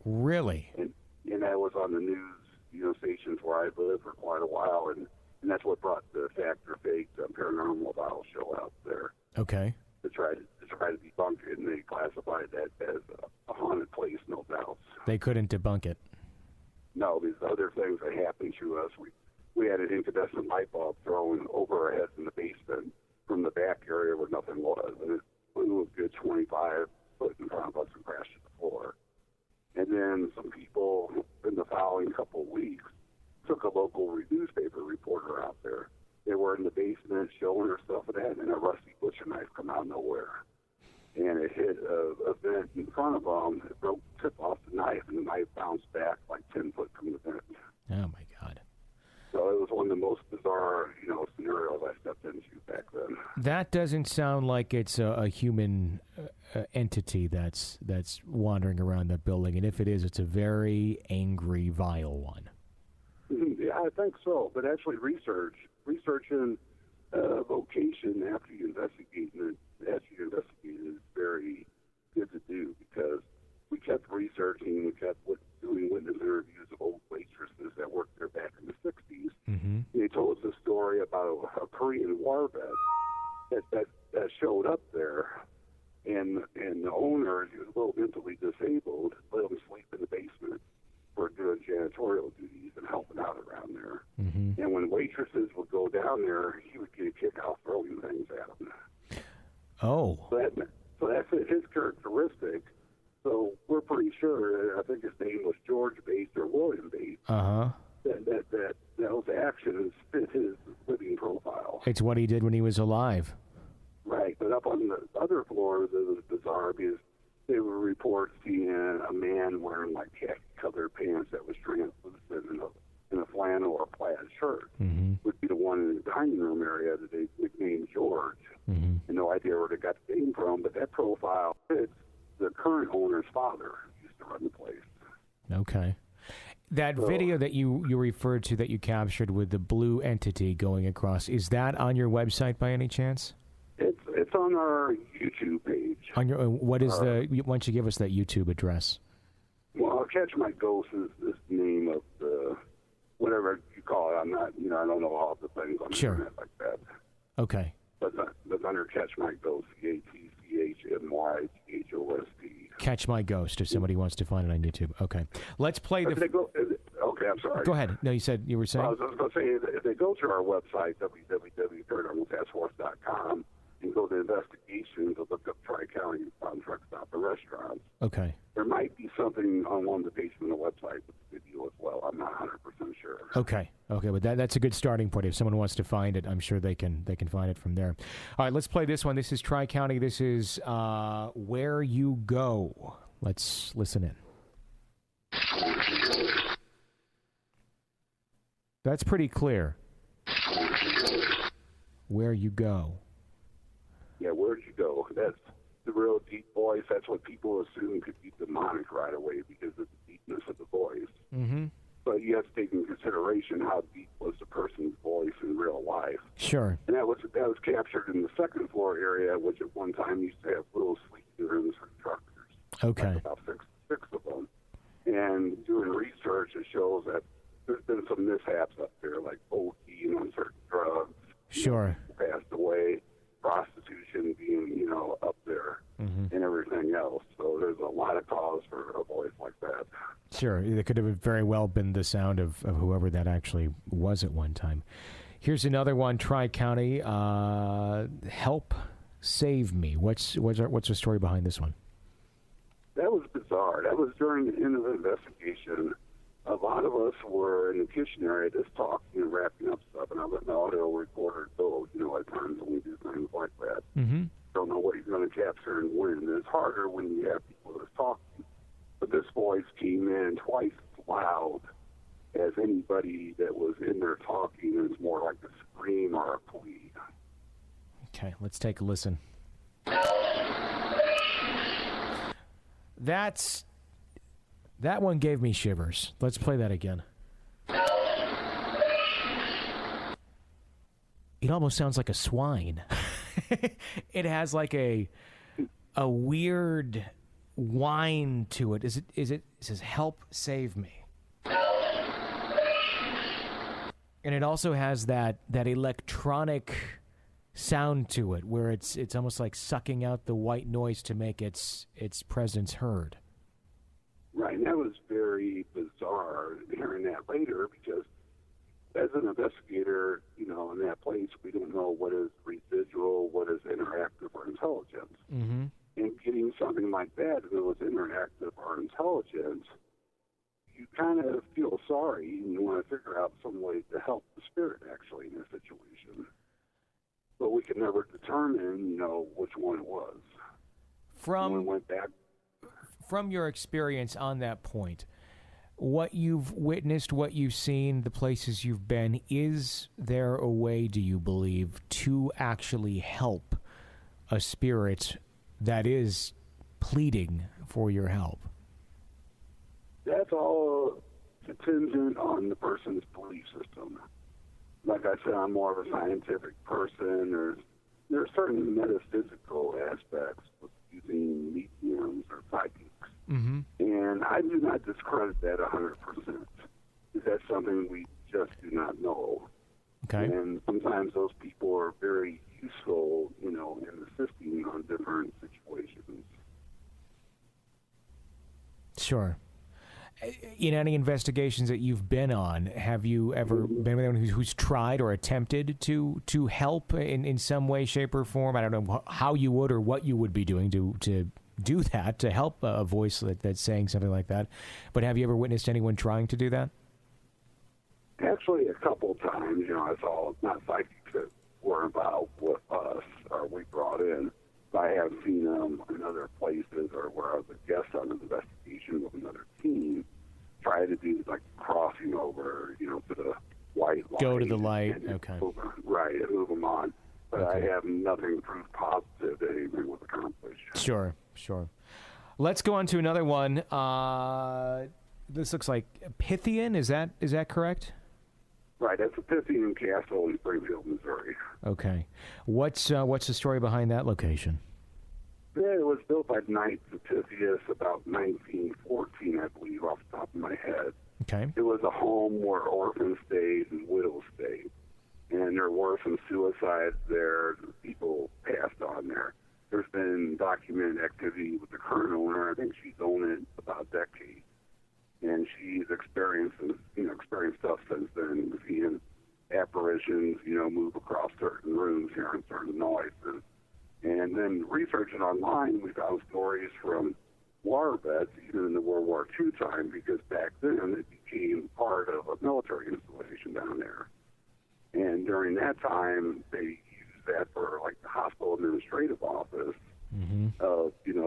Really? And that was on the news, stations where I lived for quite a while, and that's what brought the Fact or Fake Paranormal File show out there. Okay. To try to debunk it, and they classified that as a haunted place, no doubt. They couldn't debunk it. No, these other things that happened to us. We had an incandescent light bulb thrown over our heads in the basement from the back area where nothing was, and it flew a good 25 foot in front of us and crashed to the floor. And then some people in the following couple of weeks took a local newspaper reporter out there. They were in the basement showing her stuff and that, and a rusty butcher knife come out of nowhere. And it hit a vent in front of them. It broke the tip off the knife, and the knife bounced back like 10 foot from the vent. Oh, my God. So it was one of the most bizarre, scenarios I stepped into back then. That doesn't sound like it's a human entity that's wandering around that building. And if it is, it's a very angry, vile one. Yeah, I think so. But actually researching location after you investigate is very good to do, because we kept researching, we kept doing witness interviews of old waitresses that worked there back in the 60s. Mm-hmm. They told us a story about a Korean war vet that showed up there, and the owner, he was a little mentally disabled, let him sleep in the basement for doing janitorial duties and helping out around there. Mm-hmm. And when waitresses would go down there, he would get a kick out throwing things at them. Oh. So that's his characteristic. So we're pretty sure, I think his name was George Bates or William Bates, that those actions fit his living profile. It's what he did when he was alive. Right, but up on the other floors, it was bizarre because they would report seeing a man wearing like khaki-colored pants that was translucent in a flannel or plaid shirt. Mm-hmm. Would be the one in the dining room area that they nicknamed George. Mm-hmm. And no idea where they got the name from, but that profile fits the current owner's father who used to run the place. Okay. That video that you referred to that you captured with the blue entity going across, is that on your website by any chance? It's on our YouTube page. On your what is why don't you give us that YouTube address? Well, Catch My Ghost is the name of the whatever you call it. I'm not, I don't know all the things on the internet like that. Okay. But under Catch My Ghost, CATCHMYGHOST. Catch My Ghost, if somebody wants to find it on YouTube. Okay. Let's play the... Okay, I'm sorry. Go ahead. No, you were saying? I was going to say, if they go to our website, www.paranormaltaskforce.com, and go to investigations and look up Tri-County Truck Stop and Restaurants. Okay. There might be something on one of the pages on the website with the video as well. I'm not 100% sure. Okay, but that's a good starting point. If someone wants to find it, I'm sure they can find it from there. All right, let's play this one. This is Tri-County. This is Where You Go. Let's listen in. That's pretty clear. Where you go. Yeah, where'd you go? That's the real deep voice. That's what people assume could be demonic right away because of the deepness of the voice. Mm-hmm. But you have to take into consideration how deep was the person's voice in real life. Sure. And that was captured in the second floor area, which at one time used to have little sleeping rooms for truckers. Okay. Like about six of them. And doing research, it shows that there's been some mishaps up there, like OD on certain drugs. Sure. Passed away, prostitution being, up there, and everything else. So there's a lot of cause for a voice like that. Sure. It could have very well been the sound of whoever that actually was at one time. Here's another one, Tri-County. Help Save Me. What's the story behind this one? That was bizarre. That was during the end of the investigation. A lot of us were in the kitchen area just talking and wrapping up stuff, and I let my audio recorder go, at times when we do things like that. Mm-hmm. Don't know what you're going to capture and when. And it's harder when you have people that's talking. But this voice came in twice as loud as anybody that was in there talking. It was more like a scream or a plea. Okay, let's take a listen. That one gave me shivers. Let's play that again. It almost sounds like a swine. It has like a weird whine to it. It says help save me. And it also has that electronic sound to it where it's almost like sucking out the white noise to make its presence heard. Right, and that was very bizarre hearing that later because as an investigator, in that place, we don't know what is residual, what is interactive or intelligence. Mm-hmm. And getting something like that, if it was interactive or intelligence, you kind of feel sorry and you want to figure out some way to help the spirit actually in this situation. we could never determine, which one it was. When we went back. From your experience on that point, what you've witnessed, what you've seen, the places you've been, is there a way, do you believe, to actually help a spirit that is pleading for your help? That's all contingent on the person's belief system. Like I said, I'm more of a scientific person. There's certain metaphysical aspects of using mediums or psychics. Mm-hmm. And I do not discredit that 100%. That's something we just do not know. Okay. And sometimes those people are very useful, in assisting on different situations. Sure. In any investigations that you've been on, have you ever been with anyone who's tried or attempted to help in some way, shape, or form? I don't know how you would or what you would be doing to do that, to help a voice that's saying something like that. But have you ever witnessed anyone trying to do that? Actually, a couple times. I saw not psychics that were involved with us or we brought in. I have seen them in other places or where I was a guest on an investigation with another team try to do like crossing over, to the white light. Go to the light, and okay. Right, and move them on. But okay. I have nothing proof positive that anything was accomplished. Sure. Let's go on to another one. This looks like Pythian. Is that correct? Right, that's a Pythian Castle in Springfield, Missouri. Okay. What's the story behind that location? Yeah, it was built by Knights of Pythias about 1914, I believe, off the top of my head. Okay. It was a home where orphans stayed and widows stayed. And there were some suicides there. People passed on there. There's been documented activity with the current owner. I think she's owned it about a decade. And she's experienced stuff since then, seeing apparitions, move across certain rooms, hearing certain noises. And then researching online, we found stories from war vets, even in the World War II time, because back then it became part of a military installation down there. And during that time, they used that for like the hospital administrative office. Mm-hmm.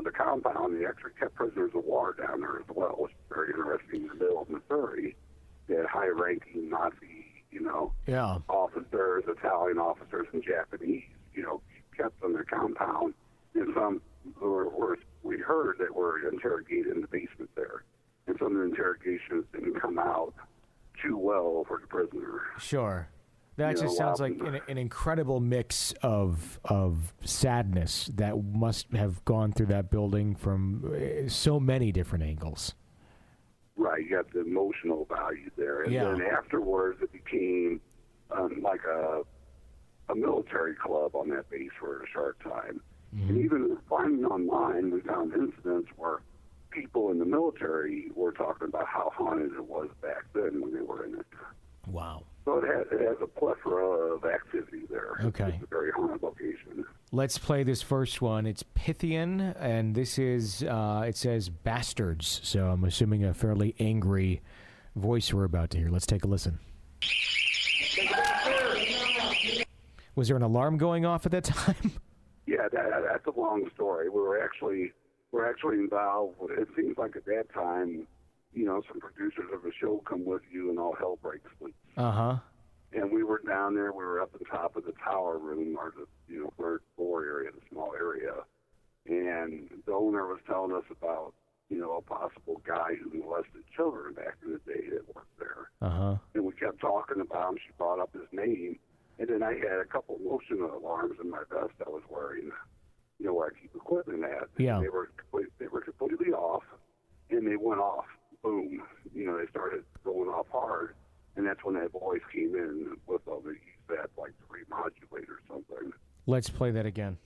The compound. They actually kept prisoners of war down there as well, which is very interesting. In the middle of Missouri, they had high-ranking Nazi, officers, Italian officers, and Japanese, kept on their compound. And some we heard that were interrogated in the basement there. And some of the interrogations didn't come out too well for the prisoner. Sure. That just sounds like an incredible mix of sadness that must have gone through that building from so many different angles. Right, you got the emotional value there. And then afterwards it became like a military club on that base for a short time. Mm-hmm. And even finding online, we found incidents where people in the military were talking about how haunted it was back then when they were in it. Wow. So it has a plethora of activity there. Okay. It's a very haunted location. Let's play this first one. It's Pythian, and this is, it says bastards, so I'm assuming a fairly angry voice we're about to hear. Let's take a listen. Was there an alarm going off at that time? Yeah, that's a long story. We're actually involved. It seems like at that time, some producers of the show come with you and all hell breaks loose. Uh-huh. And we were down there. We were up on top of the tower room, or the third floor area, the small area. And the owner was telling us about a possible guy who molested children back in the day that worked there. Uh-huh. And we kept talking about him. She brought up his name. And then I had a couple motion alarms in my vest I was wearing, where I keep equipment at. Yeah. They were completely off, and they went off. Boom. They started going off hard. And that's when that voice came in with all the use that like to remodulate or something. Let's play that again.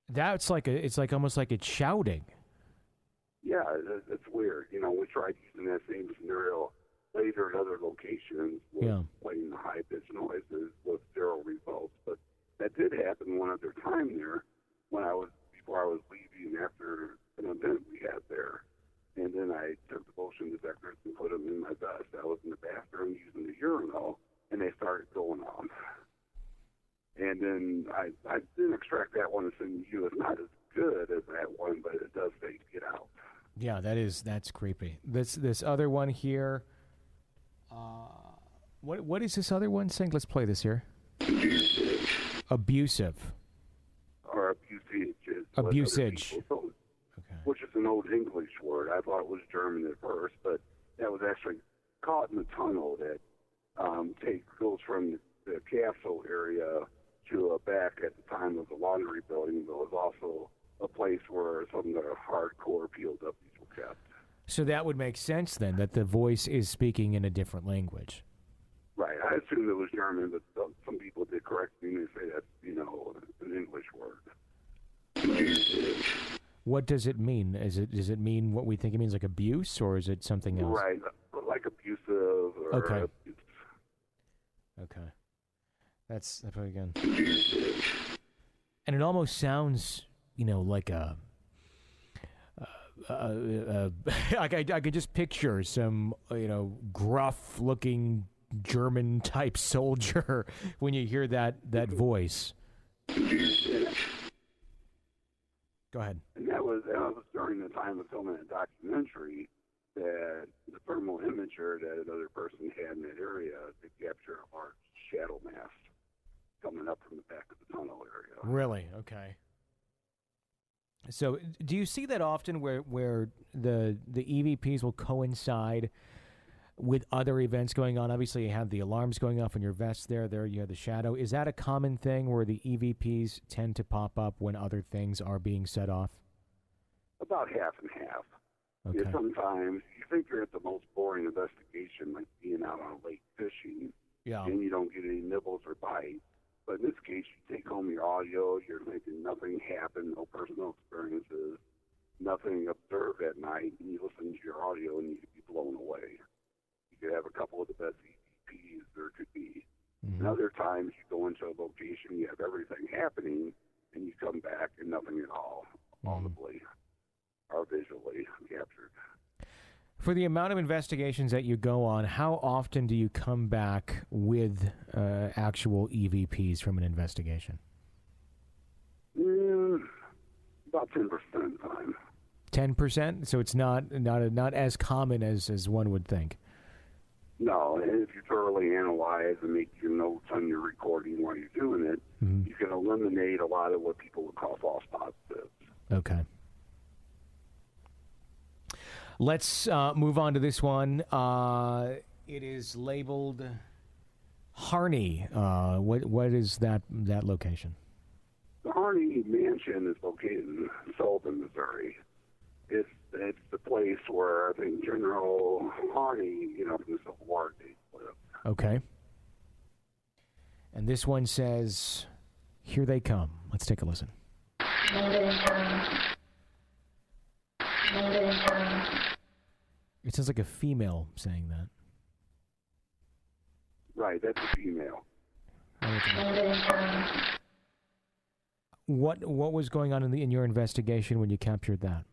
That's it's almost like it's shouting. Yeah, it's weird. We tried using that same scenario later at other locations with playing the high-pitched noises with zero results. But that did happen one other time there before I was leaving after an event we had there. And then I took the motion detectors and put them in my vest. I was in the bathroom using the urinal, and want to send you is not as good as that one, but it does say get out. Yeah, that's creepy. This other one here. What is this other one saying? Let's play this here. Abusive. Or abusage. Abusage. Okay. Which is an old English word. I thought it was German at first, but that was actually caught in the tunnel that goes from the castle area to back at the time of the laundry building. But it was also a place where some of the hardcore POWs were kept. So that would make sense then, that the voice is speaking in a different language. Right. I assumed it was German, but some people did correct me and say that's, an English word. What does it mean? Does it mean what we think it means, like abuse, or is it something else? Right, like abusive. Or okay. Abuse. Okay. That's again. And it almost sounds, like a. I could just picture some, gruff-looking German-type soldier when you hear that voice. Go ahead. And that was during the time of filming a documentary that the thermal imager that another person had in that area to capture a large shadow mass coming up from the back of the tunnel area. Really? Okay. So, do you see that often where the EVPs will coincide with other events going on? Obviously, you have the alarms going off in your vest there. There you have the shadow. Is that a common thing where the EVPs tend to pop up when other things are being set off? About half and half. Okay. Yeah, sometimes you think you're at the most boring investigation, like being out on a lake fishing, and you don't get any nibbles or bites. But in this case, you take home your audio, you're thinking nothing happened, no personal experiences, nothing observed at night, and you listen to your audio and you could be blown away. You could have a couple of the best EVPs there could be. Mm-hmm. And other times you go into a location, you have everything happening, and you come back and nothing at all, audibly or visually captured. For the amount of investigations that you go on, how often do you come back with actual EVPs from an investigation? About 10% of the time. 10%? So it's not as common as one would think. No, and if you thoroughly analyze and make your notes on your recording while you're doing it, you can eliminate a lot of what people would call false positives. Okay. Let's move on to this one. It is labeled Harney. What is that location? The Harney Mansion is located in Sullivan, Missouri. It's the place where I think General Harney, from the Civil War days lived. Okay. And this one says, "Here they come." Let's take a listen. It sounds like a female saying that. Right, that's a female. What was going on in your investigation when you captured that?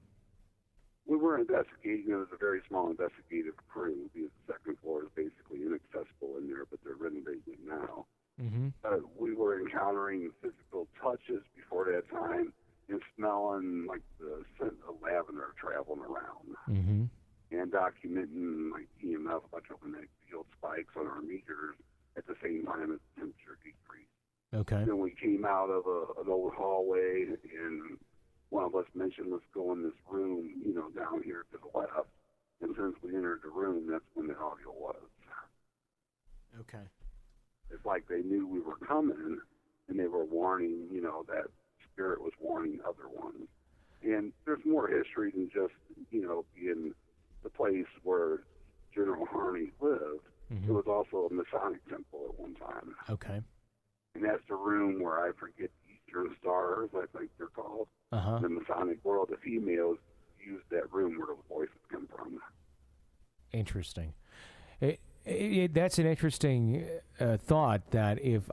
We were investigating. It was a very small investigative crew because the second floor is basically inaccessible in there, but they're renovating it now. Mm-hmm. We were encountering physical touches before that time and smelling like the scent of lavender traveling around. Mm-hmm. And documenting like EMF, electromagnetic field spikes on our meters at the same time as the temperature decreased. Okay. Then we came out of an old hallway, and one of us mentioned, let's go in this room, down here to the left. And since we entered the room, that's when the audio was. Okay. It's like they knew we were coming, and they were warning, that spirit was warning other ones. And there's more history than just, being the place where General Harney lived. Mm-hmm. It was also a Masonic temple at one time. Okay. And that's the room where I forget Eastern Stars, I think they're called. Uh-huh. In the Masonic world, the females use that room where the voices come from. Interesting. That's an interesting thought. That if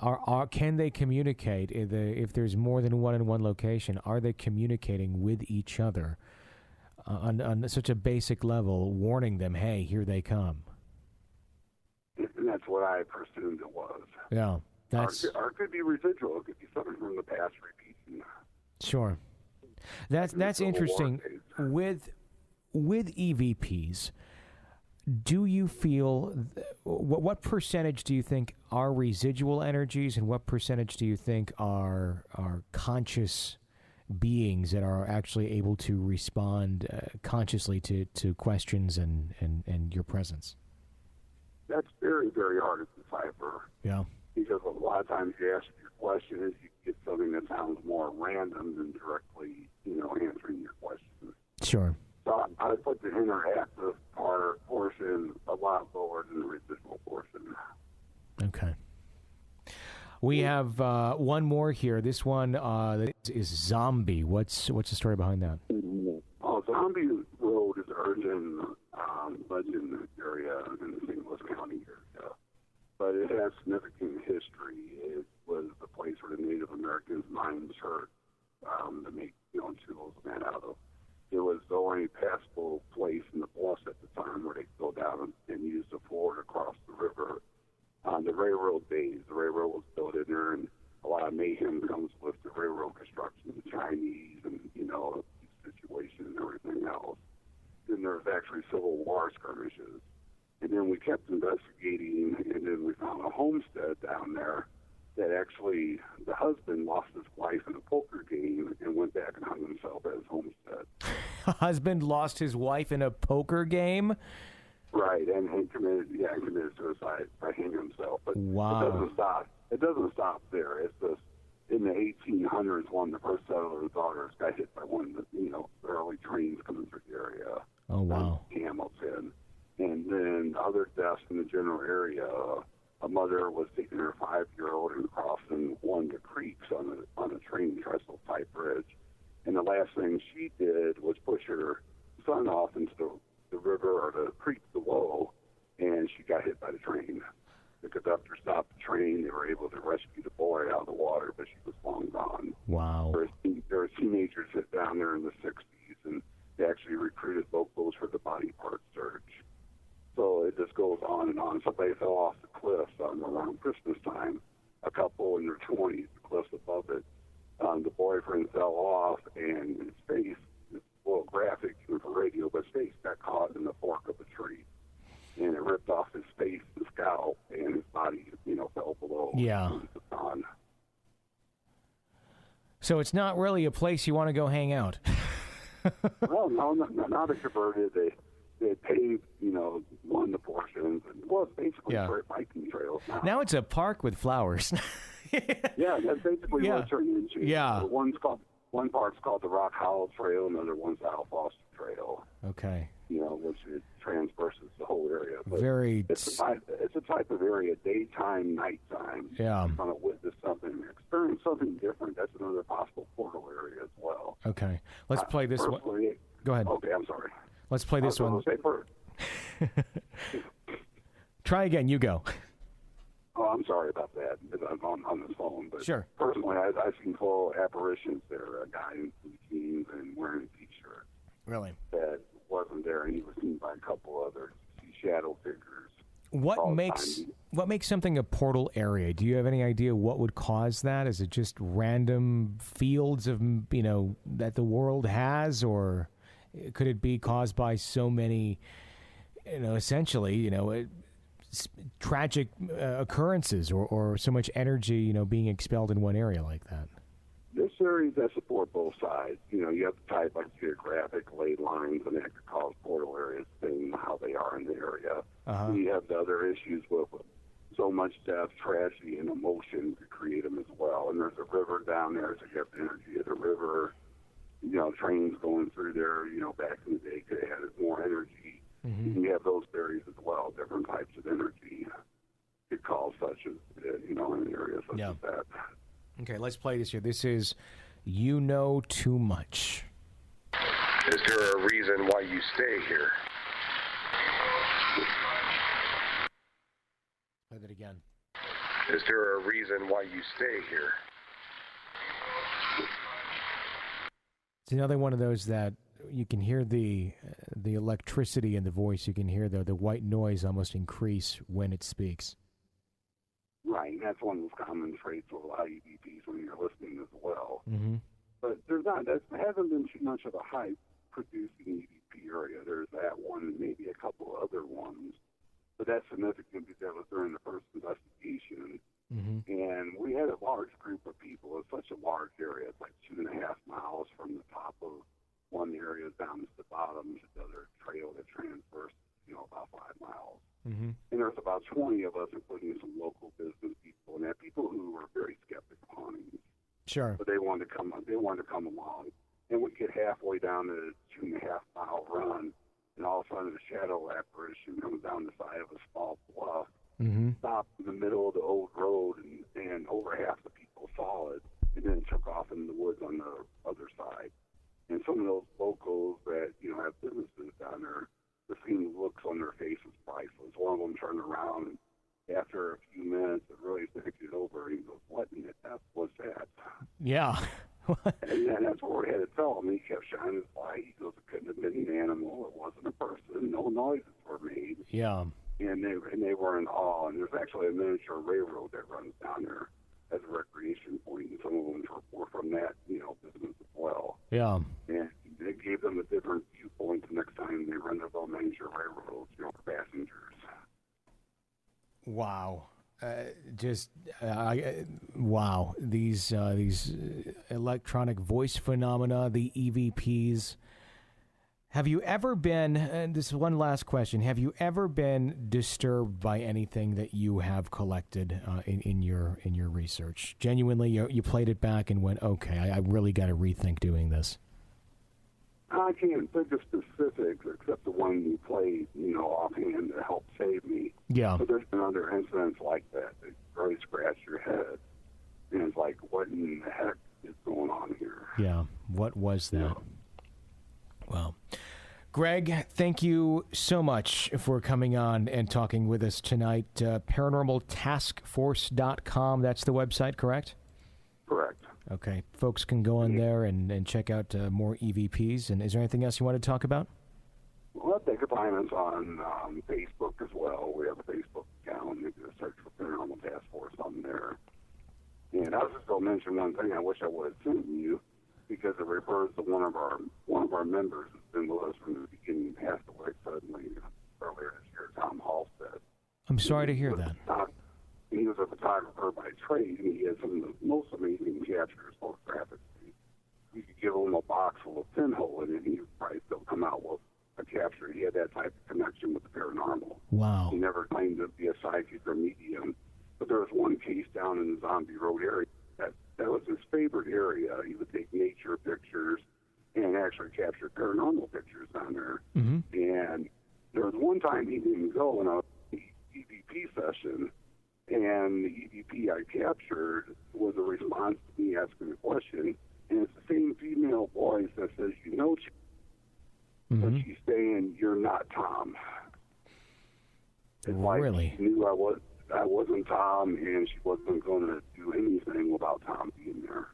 can they communicate? If there's more than one in one location, are they communicating with each other on such a basic level, warning them, "Hey, here they come"? And that's what I presumed it was. Yeah, or it could be residual. It could be something from the past repeating. Sure. That's interesting. With EVPs, do you feel what percentage do you think are residual energies, and what percentage do you think are conscious beings that are actually able to respond consciously to questions and your presence? That's very, very hard to decipher. Yeah. Because a lot of times you ask your question is you get something that sounds more random than directly, answering your question. Sure. So I put the interactive portion a lot lower than the residual portion. Okay. We have one more here. This one is Zombie. What's the story behind that? Oh, Zombie Road is an urban legend area in the St. Louis County area. But it has significant history. It was the place where the Native Americans mined dirt to make tools and that out of. It was the only passable place in the bluffs at the time where they could go down and use the ford across the river. The railroad days, the railroad was built in there, and a lot of mayhem comes with the railroad construction, the Chinese, and situation and everything else. Then there was actually Civil War skirmishes. And then we kept investigating, and then we found a homestead down there that actually the husband lost his wife in a poker game and went back and hung himself at his homestead. Husband lost his wife in a poker game? Right, and he committed suicide by hanging himself. But wow. It doesn't stop there. It's just in the 1800s, one of the first settlers' daughters got hit by one of the early trains coming through the area. Oh wow. Hamilton. And then other deaths in the general area. A mother was taking her 5-year-old and crossing one of the creeks on a train trestle type bridge. And the last thing she did was push her son off into the river or the creek below, and she got hit by the train. The conductor stopped the train. They were able to rescue the boy out of the water, but she was long gone. Wow. There were teenagers that down there in the 60s, and they actually recruited locals for the body part search. So it just goes on and on. Somebody fell off the cliffs around Christmas time. A couple in their 20s, the cliffs above it. The boyfriend fell off, and his face, it's a little graphic for radio, but his face got caught in the fork of a tree. And it ripped off his face and scalp, and his body, fell below. Yeah. So it's not really a place you want to go hang out. Well, no, not a converted. They paved, one of the portions. Well, it's basically biking trails now. Now it's a park with flowers. Yeah, that's basically what it turned into. Yeah. One part's called the Rock Hollow Trail, another one's the Al Foster Trail. Okay. Which it transverses the whole area. But it's a type of area, daytime, nighttime. Yeah. You want to witness something, experience something different. That's another possible portal area as well. Okay. Let's play this one. Go ahead. Okay, I'm sorry. Let's play this one. Try again. You go. Oh, I'm sorry about that. I'm on the phone. But sure. Personally, I've seen full apparitions there. A guy in blue jeans and wearing a T-shirt. Really? That wasn't there, and he was seen by a couple others. You see shadow figures. What makes something a portal area? Do you have any idea what would cause that? Is it just random fields of that the world has, or could it be caused by so many, essentially, tragic occurrences or so much energy, being expelled in one area like that? There's theories that support both sides. You have to type like geographic ley lines, and that could cause portal areas, depending on how they are in the area. Uh-huh. You have the other issues with so much death, tragedy, and emotion to create them as well. And there's a river down there, so you have the energy of the river. Trains going through there, back in the day could have added more energy. Mm-hmm. You have those theories as well, different types of energy could cause such as, in an area such as that. Okay, let's play this here. This is You Know Too Much. Is there a reason why you stay here? Play that again. Is there a reason why you stay here? It's another one of those that you can hear the electricity in the voice. You can hear the white noise almost increase when it speaks. Right, and that's one of those common traits of a lot of EVPs when you're listening as well. Mm-hmm. But that hasn't been too much of a hype producing EVP area. There's that one and maybe a couple other ones. But that's significant because that was during the first investigation. Mm-hmm. And we had a large group of people. It's such a large area. It's like 2.5 miles from the top of one area down to the bottom to the other trail that transverses, about 5 miles. Mm-hmm. And there's about 20 of us, including some local business people, and that people who were very skeptical of hunting. Sure. But they wanted to come along. And we get halfway down the 2.5 mile run, and all of a sudden a shadow apparition comes down the side of a small bluff, Mm-hmm. stopped in the middle of the old road, and over half the people saw it, and then took off in the woods on the other side. And some of those locals that, have businesses down there, seeing the looks on their faces priceless. One of them turned around, and after a few minutes, it really thinks it over, and he goes, "What in the F was that?" Yeah. And then that's where we had to tell him. He kept shining his light. He goes, "It couldn't have been an animal. It wasn't a person. No noises were made." Yeah. And they were in awe. And there's actually a miniature railroad that runs down there as a recreation point, and some of them were from that, business as well. Yeah. And it gave them a different viewpoint the next time they run their little miniature railroads, for passengers. Wow. Wow. These electronic voice phenomena, the EVPs. Have you ever been, and this is one last question, have you ever been disturbed by anything that you have collected in your research? Genuinely, you played it back and went, okay, I really got to rethink doing this. I can't think of specifics except the one you played, offhand to help save me. Yeah. But there's been other incidents like that really scratch your head. And it's like, what in the heck is going on here? Yeah. What was that? Yeah. Well, Greg, thank you so much for coming on and talking with us tonight. ParanormalTaskForce.com, that's the website, correct? Correct. Okay. Folks can go on there and check out more EVPs. And is there anything else you want to talk about? Well, they can find us on Facebook as well. We have a Facebook account. You can search for Paranormal Task Force on there. And I was just going to mention one thing I wish I would have sent you, because it refers to one of our members who's been with us from the beginning, passed away suddenly earlier this year, Tom Halstead. I'm sorry to hear that. He was a photographer by trade, and he had some of the most amazing captures photographically. You could give him a box full of pinhole in it, and he would probably still come out with a capture. He had that type of connection with the paranormal. Wow. He never claimed to be a psychic or medium, but there was one case down in the Zombie Road area that was his favorite area. He would take nature pictures and actually capture paranormal pictures down there. Mm-hmm. And there was one time he didn't go in a EVP session, and the EVP I captured was a response to me asking a question, and it's the same female voice that says, Mm-hmm. but she's saying, "You're not Tom." It's Really? Like she knew I wasn't Tom, and she wasn't going to do anything without Tom being there.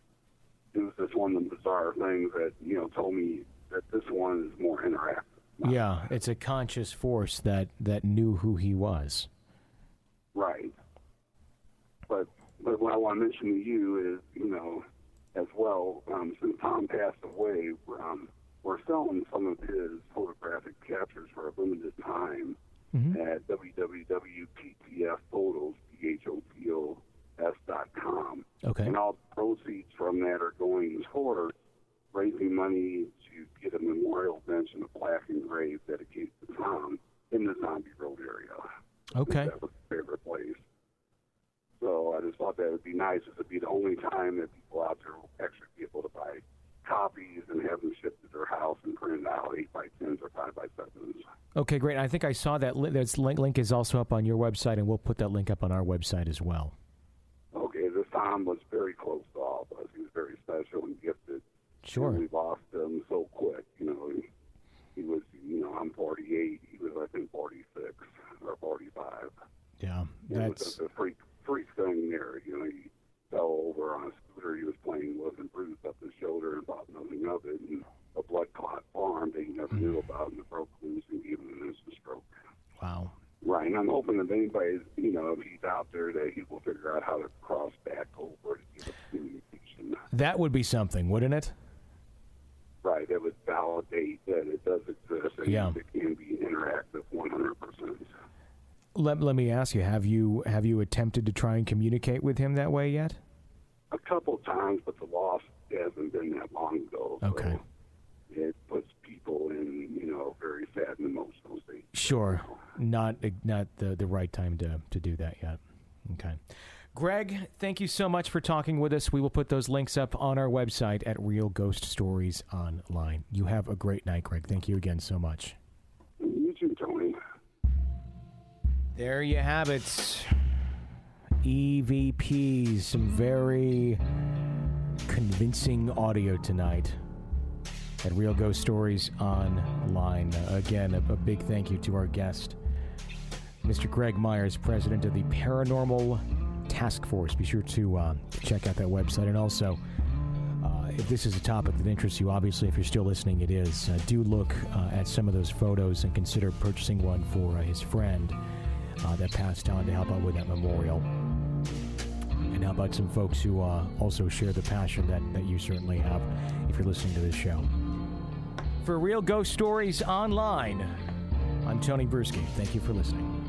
It was just one of the bizarre things that, told me that this one is more interactive. Yeah, it's a conscious force that knew who he was. Right. But what I want to mention to you is, as well, since Tom passed away, we're selling some of his photographic captures for a limited time. Mm-hmm. At www.ptfphotos.com. Okay. And all the proceeds from that are going towards raising money to get a memorial bench and a plaque engraved dedicated to Tom in the Zombie Road area. Okay. That was his favorite place. So I just thought that would be nice. It would be the only time that people out there will actually be able to buy copies and have them shipped to their house and printed out 8x10s or 5x7s. Okay, great. I think I saw that. That link is also up on your website, and we'll put that link up on our website as well. Okay, this Tom was very close to all of us. He was very special and gifted. Sure. And we lost him so quick. He was, I'm 48. He was, I think, 46 or 45. Yeah, that's a freak thing there. He fell over on a scooter he was playing with and bruised up his shoulder and thought nothing of it. And a blood clot formed that he never knew about, and it broke loose and gave him an instant stroke. Wow. Right, and I'm hoping that anybody, if he's out there, that he will figure out how to cross back over to give us communication. information. That would be something, wouldn't it? Right, it would validate that it does exist and Yeah. it can be interactive 100%. Let me ask you, have you attempted to try and communicate with him that way yet? A couple times, but the loss hasn't been that long ago. Okay. So it puts people in, very sad and emotional states. Sure. Not the right time to do that yet. Okay. Greg, thank you so much for talking with us. We will put those links up on our website at Real Ghost Stories Online. You have a great night, Greg. Thank you again so much. You too, Tony. There you have it. EVPs, some very convincing audio tonight at Real Ghost Stories Online. Again, a big thank you to our guest, Mr. Greg Myers, president of the Paranormal Task Force. Be sure to check out that website. And also, if this is a topic that interests you, obviously, if you're still listening, it is, do look at some of those photos and consider purchasing one for his friend that passed on to help out with that memorial. And how about some folks who also share the passion that you certainly have if you're listening to this show. For Real Ghost Stories Online, I'm Tony Bruschi. Thank you for listening.